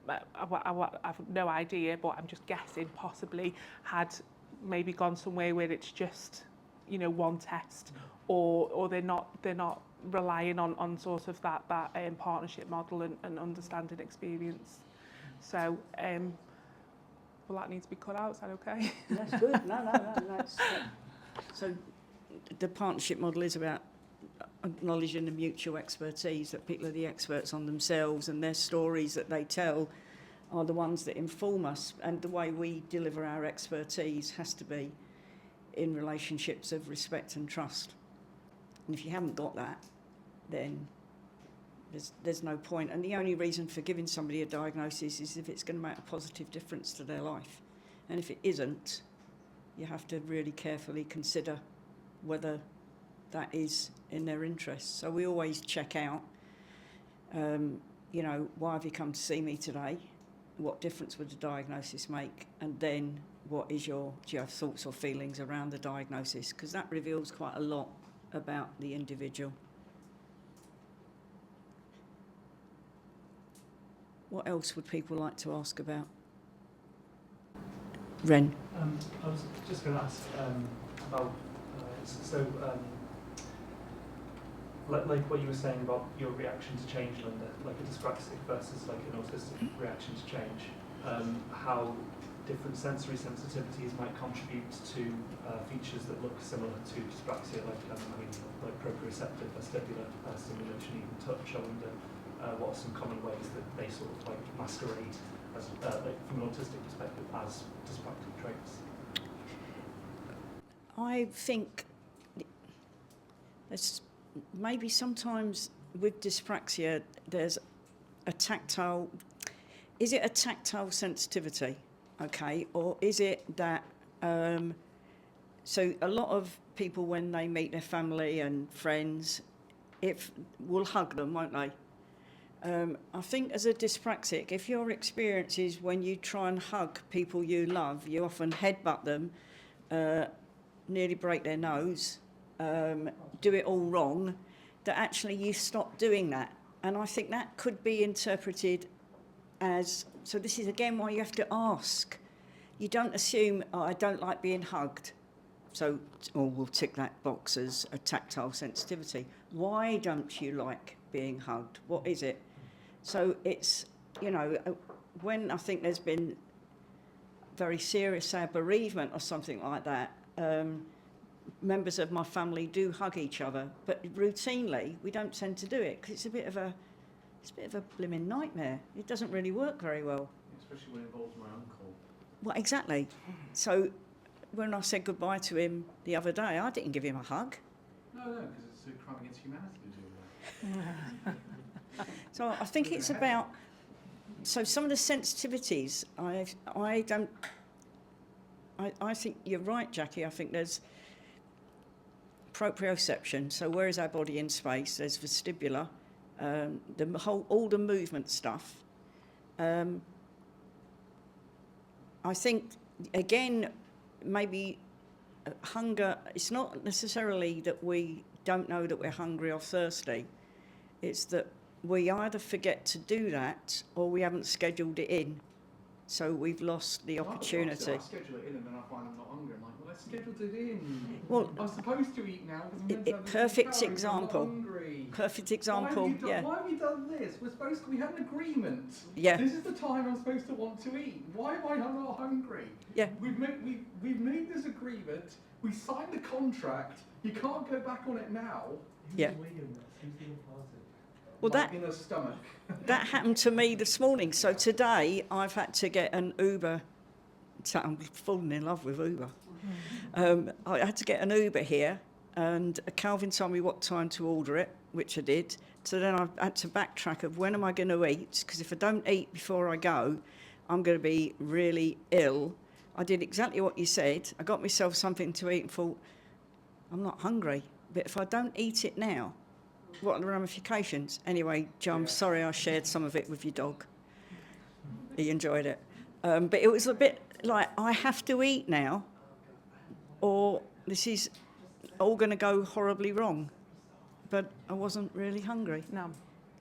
I've no idea, but I'm just guessing, possibly had maybe gone somewhere where it's just, you know, one test, or they're not relying on sort of that partnership model and understanding experience. So, well, that needs to be cut out. Is that okay? That's good. No. That's, so the partnership model is about acknowledging the mutual expertise, that people are the experts on themselves, and their stories that they tell are the ones that inform us. And the way we deliver our expertise has to be in relationships of respect and trust. And if you haven't got that, then there's no point. And the only reason for giving somebody a diagnosis is if it's going to make a positive difference to their life. And if it isn't, you have to really carefully consider whether that is in their interests. So we always check out, you know, why have you come to see me today? What difference would the diagnosis make? And then do you have thoughts or feelings around the diagnosis? Because that reveals quite a lot about the individual. What else would people like to ask about? Ren? I was just going to ask about, like what you were saying about your reaction to change, Linda, like a dyspraxic versus like an autistic reaction to change, how different sensory sensitivities might contribute to features that look similar to dyspraxia, like proprioceptive, vestibular stimulation, even touch. I wonder what are some common ways that they sort of like masquerade as, like from an autistic perspective, as dyspraxic traits? I think there's maybe sometimes with dyspraxia there's a tactile. Is it a tactile sensitivity? Okay, or is it that, so a lot of people when they meet their family and friends, will hug them, won't they? I think as a dyspraxic, if your experience is when you try and hug people you love, you often headbutt them, nearly break their nose, do it all wrong, that actually you stop doing that. And I think that could be interpreted as, so this is again why you have to ask. You don't assume, oh, I don't like being hugged, so, or we'll tick that box as a tactile sensitivity. Why don't you like being hugged? What is it? So it's, you know, when I think there's been very serious bereavement or something like that, members of my family do hug each other, but routinely we don't tend to do it because it's a bit of a blimmin' nightmare. It doesn't really work very well. Especially when it involves my uncle. Well, exactly. So when I said goodbye to him the other day, I didn't give him a hug. No, because it's a crime against humanity to do that. So I think it's about, so some of the sensitivities, I think you're right, Jacqui. I think there's proprioception, so where is our body in space? There's vestibular, all the movement stuff. I think, again, maybe hunger, it's not necessarily that we don't know that we're hungry or thirsty. It's that we either forget to do that or we haven't scheduled it in. So we've lost the opportunity. I schedule it in and then I find I'm not hungry. I'm like, well, I scheduled it in. Well, I'm supposed to eat now because I'm meant to have this perfect calories, example. I'm not hungry. Perfect example, Why have you done this? We had an agreement. Yeah. This is the time I'm supposed to want to eat. Why am I not hungry? Yeah. We've made this agreement. We signed the contract. You can't go back on it now. Yeah. Well, that in a stomach. That happened to me this morning. So today I've had to get an Uber. I'm falling in love with Uber. I had to get an Uber here, and Calvin told me what time to order it, which I did. So then I had to backtrack of when am I going to eat, because if I don't eat before I go, I'm going to be really ill. I did exactly what you said. I got myself something to eat and thought, I'm not hungry, but if I don't eat it now, what are the ramifications? Anyway, Joe, I'm sorry I shared some of it with your dog. He enjoyed it. But it was a bit like, I have to eat now, or this is all going to go horribly wrong. But I wasn't really hungry. No.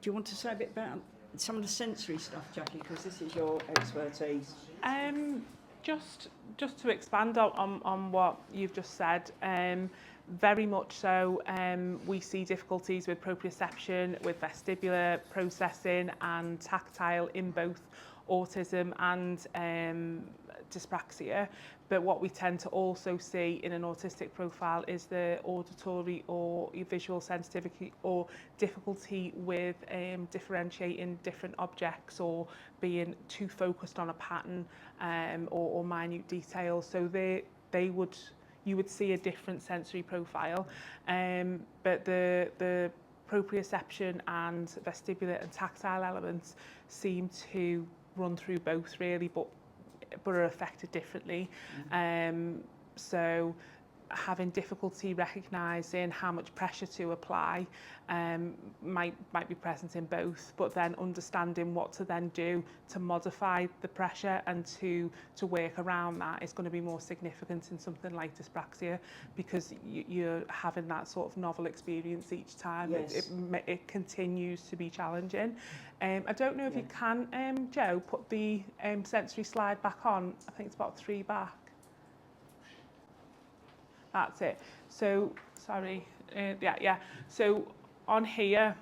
Do you want to say a bit about some of the sensory stuff, Jacqui, because this is your expertise? Just to expand on what you've just said, very much so, we see difficulties with proprioception, with vestibular processing and tactile in both autism and dyspraxia. But what we tend to also see in an autistic profile is the auditory or visual sensitivity or difficulty with differentiating different objects or being too focused on a pattern or minute details. So you would see a different sensory profile. But the proprioception and vestibular and tactile elements seem to run through both really, but are affected differently. So having difficulty recognising how much pressure to apply might be present in both, but then understanding what to then do to modify the pressure and to work around that is going to be more significant in something like dyspraxia, because you're having that sort of novel experience each time. Yes. It continues to be challenging. I don't know if you can, Joe, put the sensory slide back on. I think it's about 3 back. That's it. So, sorry. So on here,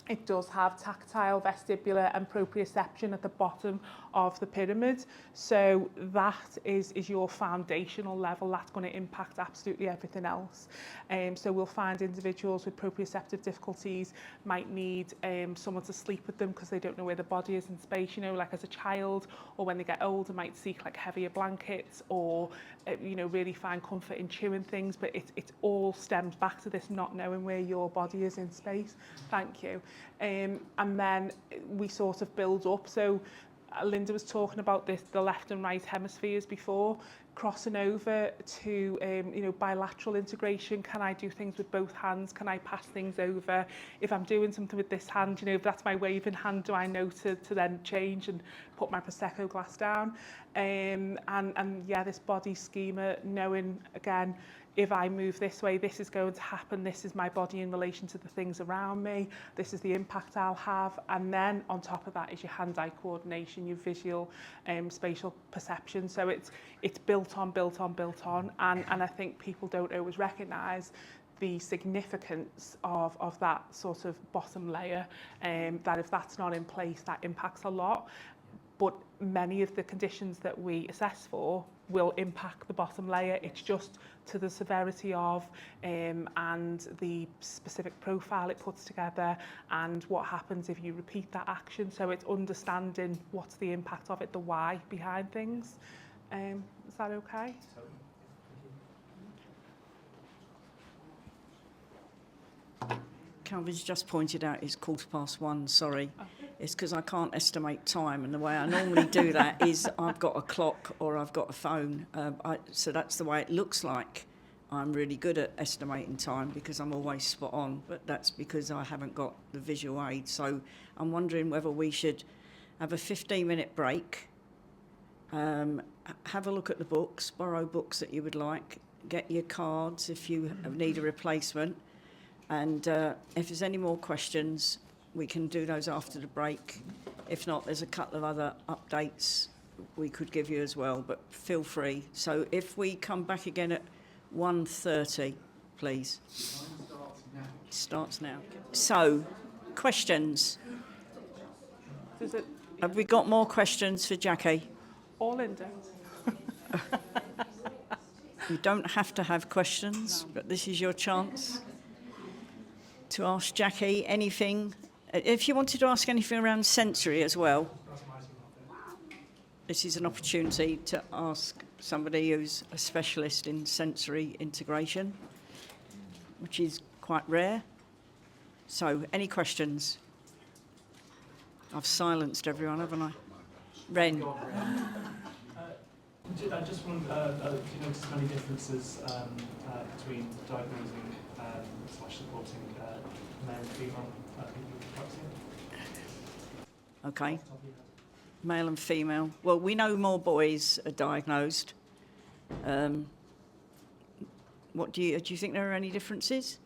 it does have tactile, vestibular and proprioception at the bottom of the pyramid. So that is your foundational level. That's going to impact absolutely everything else. So we'll find individuals with proprioceptive difficulties might need someone to sleep with them because they don't know where the body is in space, like as a child, or when they get older might seek like heavier blankets or, really find comfort in chewing things. But it all stems back to this not knowing where your body is in space. Thank you. And then we sort of build up. So Linda was talking about the left and right hemispheres before, crossing over to bilateral integration. Can I do things with both hands? Can I pass things over? If I'm doing something with this hand, if that's my waving hand, do I know to then change and put my Prosecco glass down? And this body schema, knowing again, if I move this way, this is going to happen. This is my body in relation to the things around me. This is the impact I'll have. And then on top of that is your hand-eye coordination, your visual, spatial perception. So it's built on. And I think people don't always recognise the significance of that sort of bottom layer, that if that's not in place, that impacts a lot. But many of the conditions that we assess for will impact the bottom layer. It's just to the severity of and the specific profile it puts together and what happens if you repeat that action. So it's understanding what's the impact of it, the why behind things. Is that okay? Calvin's just pointed out it's 1:15, sorry. Oh. It's because I can't estimate time, and the way I normally do that is I've got a clock or I've got a phone. So that's the way it looks like. I'm really good at estimating time because I'm always spot on, but that's because I haven't got the visual aid. So I'm wondering whether we should have a 15-minute break, have a look at the books, borrow books that you would like, get your cards if you need a replacement, and if there's any more questions, we can do those after the break. If not, there's a couple of other updates we could give you as well, but feel free. So if we come back again at 1:30, please. Starts now. So, questions? Have we got more questions for Jacqui? Or Linda? You don't have to have questions, but this is your chance to ask Jacqui anything. If you wanted to ask anything around sensory as well, this is an opportunity to ask somebody who's a specialist in sensory integration, which is quite rare. So, any questions? I've silenced everyone, haven't I? Ren. I just wondered, do you notice any differences between diagnosing / supporting male and female people with dyspraxia? Okay. Male and female. Well, we know more boys are diagnosed. What do you think there are any differences?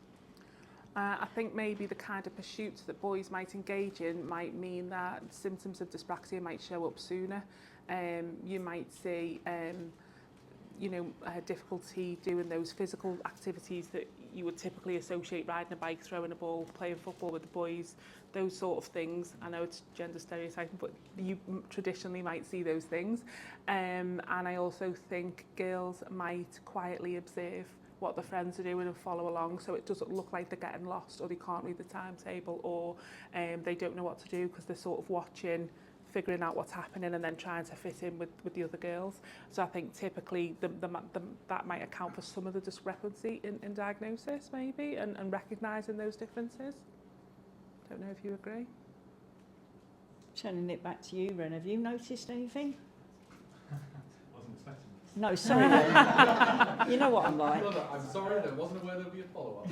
I think maybe the kind of pursuits that boys might engage in might mean that symptoms of dyspraxia might show up sooner. You might see, difficulty doing those physical activities that you would typically associate riding a bike, throwing a ball, playing football with the boys, those sort of things. I know it's gender stereotyping, but you traditionally might see those things. And I also think girls might quietly observe what their friends are doing and follow along, so it doesn't look like they're getting lost, or they can't read the timetable, or they don't know what to do because they're sort of watching, figuring out what's happening and then trying to fit in with the other girls. So I think typically that might account for some of the discrepancy in diagnosis maybe, and recognising those differences. Don't know if you agree. Turning it back to you, Ren, have you noticed anything? Wasn't expecting this. No, sorry. You know what I'm like. No, I'm sorry, I wasn't aware there'd be a follow-up.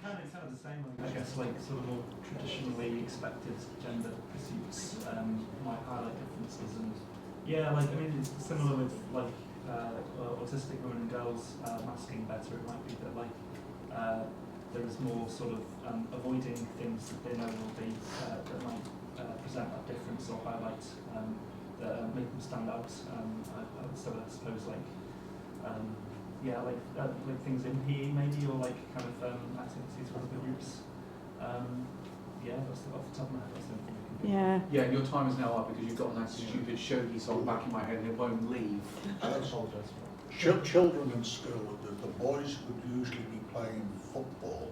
Kind of the same, I guess, like sort of more traditionally expected gender pursuits might highlight differences, and yeah, like I mean, it's similar with like autistic women and girls masking better. It might be that like there is more sort of avoiding things that they know will be that might present that difference or highlight that make them stand out. So I suppose like. Like things in PE maybe, or like kind of activities with other groups. That's off the top of my head. That's the only thing I can do. Yeah. Yeah, and your time is now up because you've got that stupid shogi song back in my head and it won't leave. I apologise for that. Children in school, the boys would usually be playing football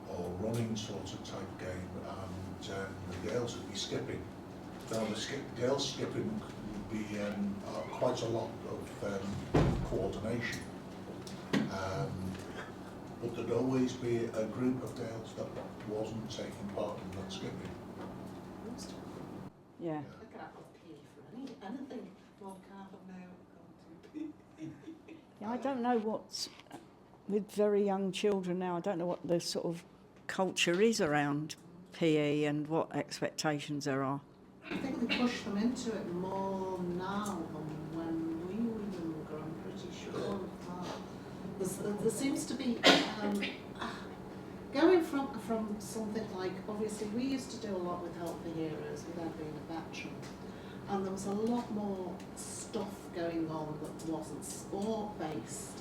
or running sort of type game, and the girls would be skipping. Now the girls skipping would be quite a lot of coordination. But there'd always be a group of girls that wasn't taking part in that skipping. Yeah. I could have PE for anything. Well, can't have now gone to PE. Yeah, I don't know what's with very young children now. I don't know what the sort of culture is around PE and what expectations there are. I think they push them into it more now than when we were younger, I'm pretty sure of that. There seems to be, going from something like, obviously we used to do a lot with Healthy Heroes without being a veteran, and there was a lot more stuff going on that wasn't sport-based.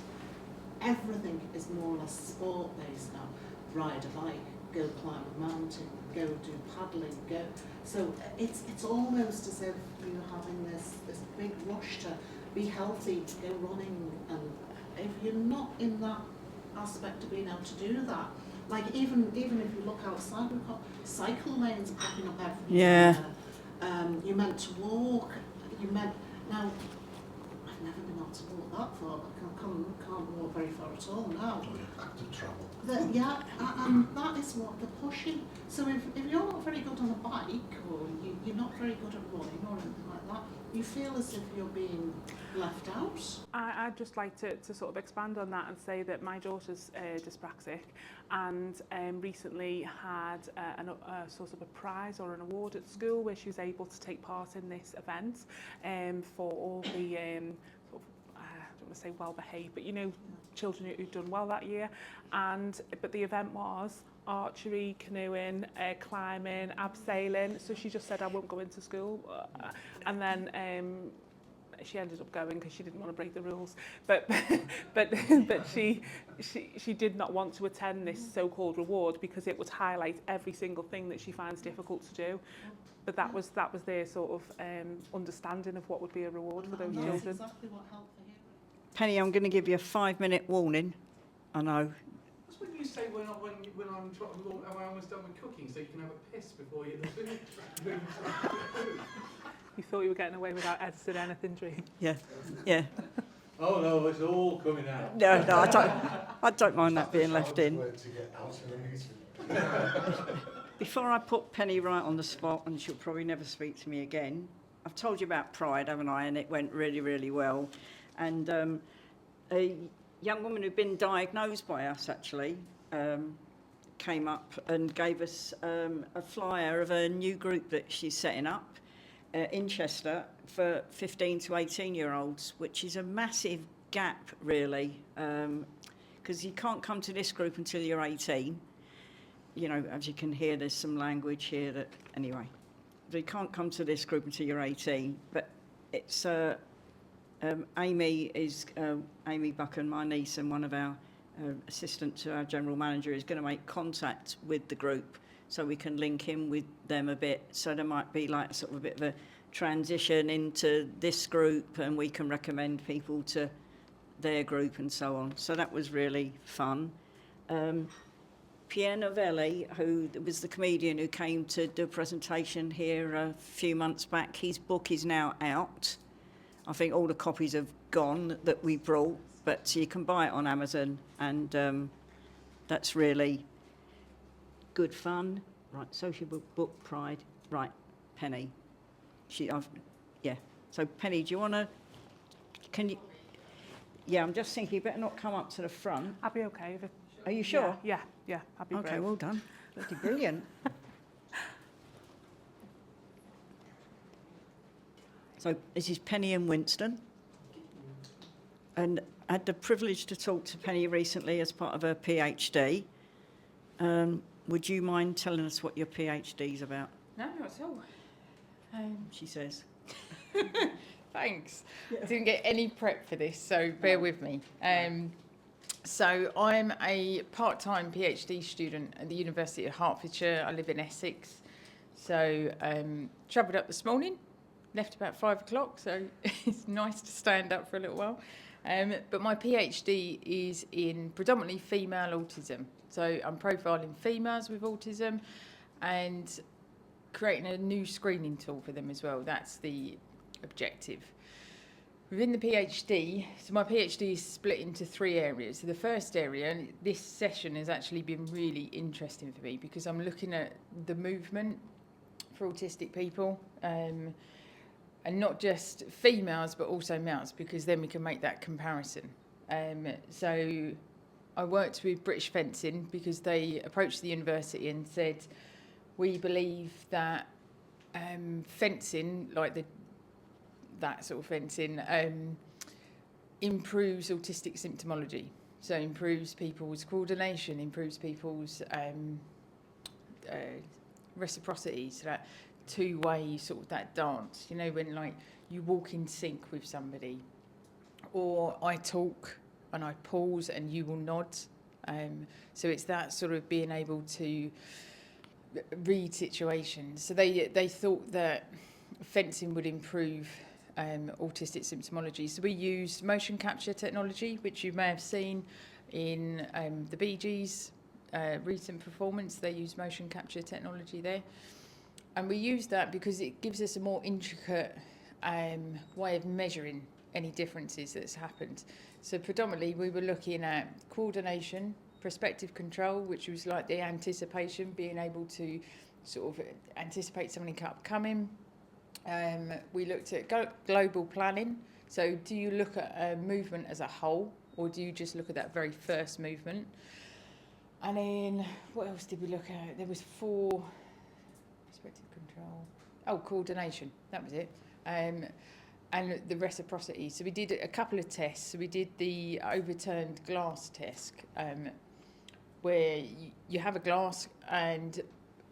Everything is more or less sport-based now. Ride a bike, go climb a mountain, go do paddling, go. So it's almost as if you're having this big rush to be healthy, go running, and if you're not in that aspect of being able to do that, like even if you look outside, we've got cycle lanes popping up everywhere. Yeah. You're meant to walk. Now, I've never been able to walk that far. I can't walk very far at all now. Active travel. And that is what they're pushing. So if you're not very good on a bike, or you're not very good at running or anything like that, you feel as if you're being left out. I'd just like to sort of expand on that and say that my daughter's dyspraxic, and recently had a sort of a prize or an award at school where she was able to take part in this event for all the sort of, I don't want to say well behaved, but children who've done well that year. But the event was archery, canoeing, climbing, abseiling. So she just said, I won't go into school. And then she ended up going because she didn't want to break the rules. But she did not want to attend this so-called reward because it would highlight every single thing that she finds difficult to do. But that was their sort of understanding of what would be a reward for those children. That's exactly what Healthy Heroes. Penny, I'm going to give you a 5-minute warning. I know. That's when you you say when I'm almost done with cooking, so you can have a piss before you eat the food? You thought you were getting away without editing anything, Dream? Yeah, yeah. Oh no, it's all coming out. No, I don't mind that being left in. To get out of the meeting. Before I put Penny right on the spot, and she'll probably never speak to me again, I've told you about Pride, haven't I? And it went really, really well. And a young woman who'd been diagnosed by us, actually, came up and gave us a flyer of a new group that she's setting up in Chester for 15 to 18-year-olds, which is a massive gap, really, because you can't come to this group until you're 18. You know, as you can hear, there's some language here that, anyway, you can't come to this group until you're 18. But it's Amy Buchan, my niece, and one of our assistant to our general manager is going to make contact with the group so we can link in with them a bit. So there might be like sort of a bit of a transition into this group, and we can recommend people to their group and so on. So that was really fun. Pierre Novelli, who was the comedian who came to do a presentation here a few months back, his book is now out. I think all the copies have gone that we brought, but you can buy it on Amazon, and that's really good fun. Right, social book Pride. Right, Penny. Yeah. So Penny, do you want to? Can you? Yeah, I'm just thinking you better not come up to the front. I'll be okay if it. Are you sure? Yeah, I'll be Okay, brave. well done. Bloody brilliant. So this is Penny and Winston. And I had the privilege to talk to Penny recently as part of her PhD. Would you mind telling us what your PhD is about? No, not at all. She says. Thanks. I didn't get any prep for this, so bear with me. So I'm a part-time PhD student at the University of Hertfordshire. I live in Essex. So travelled up this morning, left about 5 o'clock, so it's nice to stand up for a little while. But my PhD is in predominantly female autism. So I'm profiling females with autism and creating a new screening tool for them as well. That's the objective. Within the PhD, so my PhD is split into 3 areas. So the first area, and this session has actually been really interesting for me because I'm looking at the movement for autistic people, and not just females, but also males, because then we can make that comparison. So I worked with British Fencing because they approached the university and said, we believe that fencing, like that sort of fencing, improves autistic symptomology. So improves people's coordination, improves people's reciprocity, so that two-way sort of that dance, you know, when like you walk in sync with somebody, or I talk and I pause and you will nod. So it's that sort of being able to read situations. So they thought that fencing would improve autistic symptomology. So we used motion capture technology, which you may have seen in the Bee Gees' recent performance. They used motion capture technology there. And we use that because it gives us a more intricate way of measuring any differences that's happened. So predominantly we were looking at coordination, perspective control, which was like the anticipation, being able to sort of anticipate something upcoming. We looked at global planning. So do you look at a movement as a whole, or do you just look at that very first movement? And then what else did we look at? There was 4 perspective control. Oh, coordination. That was it. And the reciprocity. So we did a couple of tests. So we did the overturned glass test, where you have a glass, and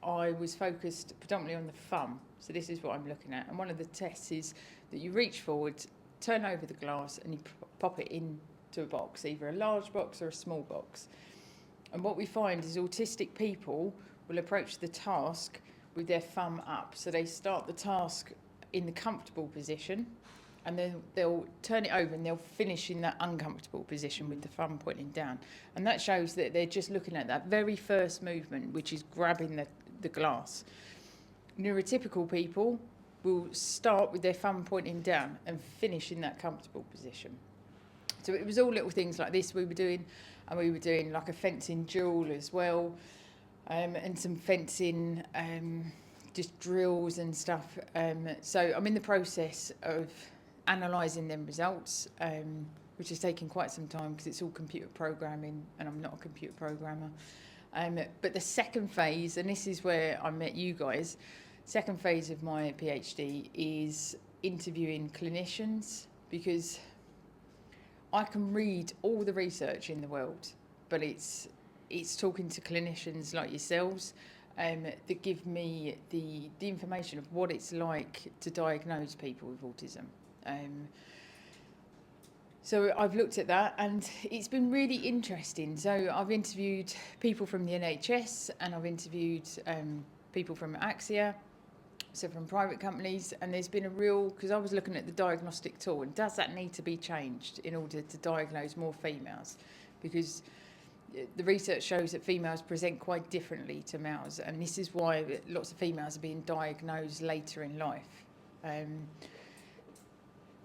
I was focused predominantly on the thumb. So this is what I'm looking at. And one of the tests is that you reach forward, turn over the glass, and you pop it into a box, either a large box or a small box. And what we find is autistic people will approach the task with their thumb up. So they start the task in the comfortable position, and then they'll turn it over and they'll finish in that uncomfortable position with the thumb pointing down. And that shows that they're just looking at that very first movement, which is grabbing the glass. Neurotypical people will start with their thumb pointing down and finish in that comfortable position. So it was all little things like this we were doing, and we were doing like a fencing drill as well, and some fencing, just drills and stuff. So I'm in the process of analysing them results, which has taken quite some time because it's all computer programming and I'm not a computer programmer. But the second phase, and this is where I met you guys, second phase of my PhD is interviewing clinicians, because I can read all the research in the world, but it's talking to clinicians like yourselves that give me the information of what it's like to diagnose people with autism. So I've looked at that and it's been really interesting. So I've interviewed people from the NHS and I've interviewed people from Axia, so from private companies, and there's been a real, because I was looking at the diagnostic tool, and does that need to be changed in order to diagnose more females? Because the research shows that females present quite differently to males, and this is why lots of females are being diagnosed later in life.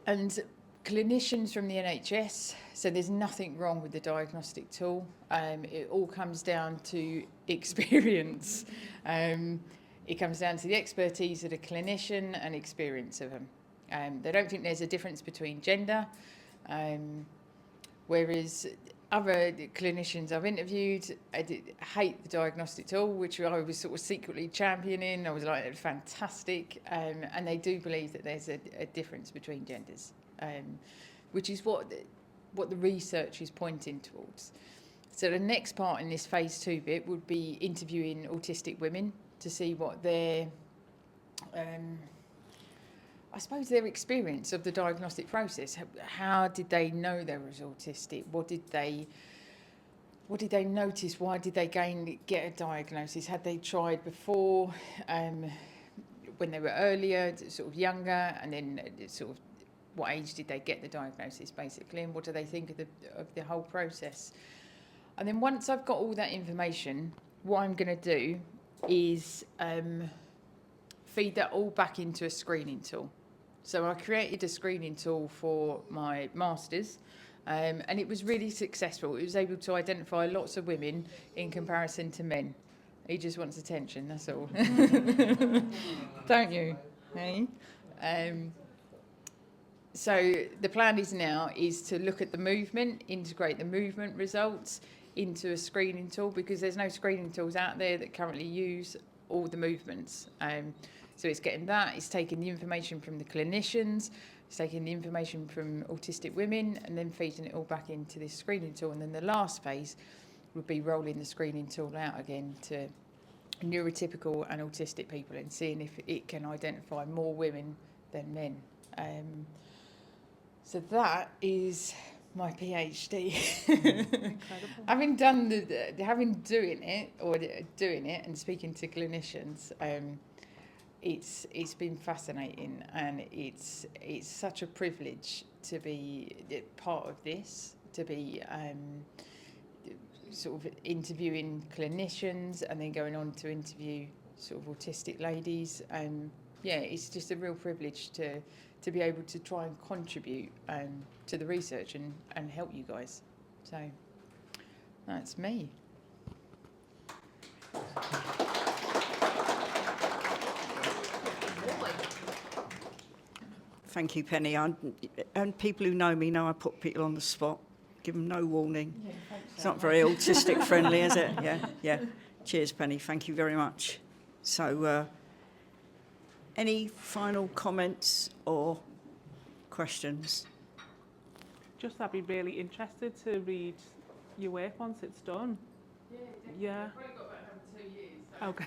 And clinicians from the NHS, so there's nothing wrong with the diagnostic tool. It all comes down to experience. It comes down to the expertise of the clinician and experience of them. They don't think there's a difference between gender, whereas other clinicians I've interviewed hate the diagnostic tool, which I was sort of secretly championing. I was like, it's fantastic. And they do believe that there's a difference between genders, which is what the research is pointing towards. So the next part in this phase 2 bit would be interviewing autistic women to see what their, I suppose, their experience of the diagnostic process. How did they know they was autistic? What did they notice? Why did they get a diagnosis? Had they tried before, when they were earlier, sort of younger, and then sort of what age did they get the diagnosis, basically, and what do they think of the whole process? And then once I've got all that information, what I'm going to do is feed that all back into a screening tool. So I created a screening tool for my masters, and it was really successful. It was able to identify lots of women in comparison to men. He just wants attention, that's all. Don't you? Hey? So the plan is to look at the movement, integrate the movement results into a screening tool, because there's no screening tools out there that currently use all the movements. So it's getting that, it's taking the information from the clinicians, it's taking the information from autistic women, and then feeding it all back into this screening tool. And then the last phase would be rolling the screening tool out again to neurotypical and autistic people and seeing if it can identify more women than men. So that is my PhD. Having doing it and speaking to clinicians, it's been fascinating, and it's such a privilege to be part of this, to be sort of interviewing clinicians and then going on to interview sort of autistic ladies. Yeah, it's just a real privilege to be able to try and contribute to the research and help you guys. So that's me. Thank you, Penny. And people who know me know I put people on the spot, give them no warning. Yeah, it's not very autistic friendly, is it? Yeah. Cheers, Penny. Thank you very much. So, any final comments or questions? Just I'd be really interested to read your work once it's done. Yeah. I've probably got about 2 years. Okay.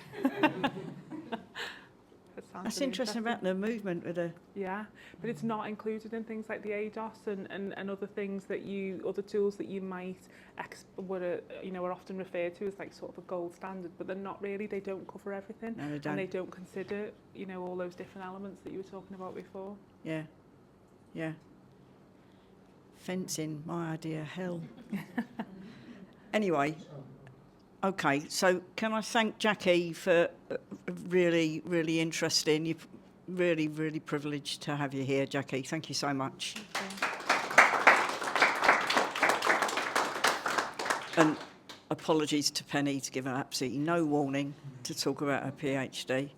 That's interesting about the movement with the... Yeah, but it's not included in things like the ADOS and other things that other tools that you might are often referred to as like sort of a gold standard, but they're not really. They don't cover everything. No, they don't. And they don't consider, all those different elements that you were talking about before. Yeah. Yeah. Fencing, my idea, hell. Anyway, okay, so can I thank Jacqui for really, really interesting. You're really, really privileged to have you here, Jacqui. Thank you so much. And apologies to Penny to give her absolutely no warning to talk about her PhD.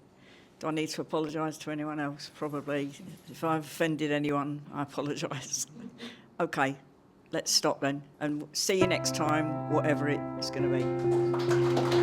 Do I need to apologise to anyone else? Probably. If I've offended anyone, I apologise. Okay, let's stop then, and see you next time, whatever it's going to be.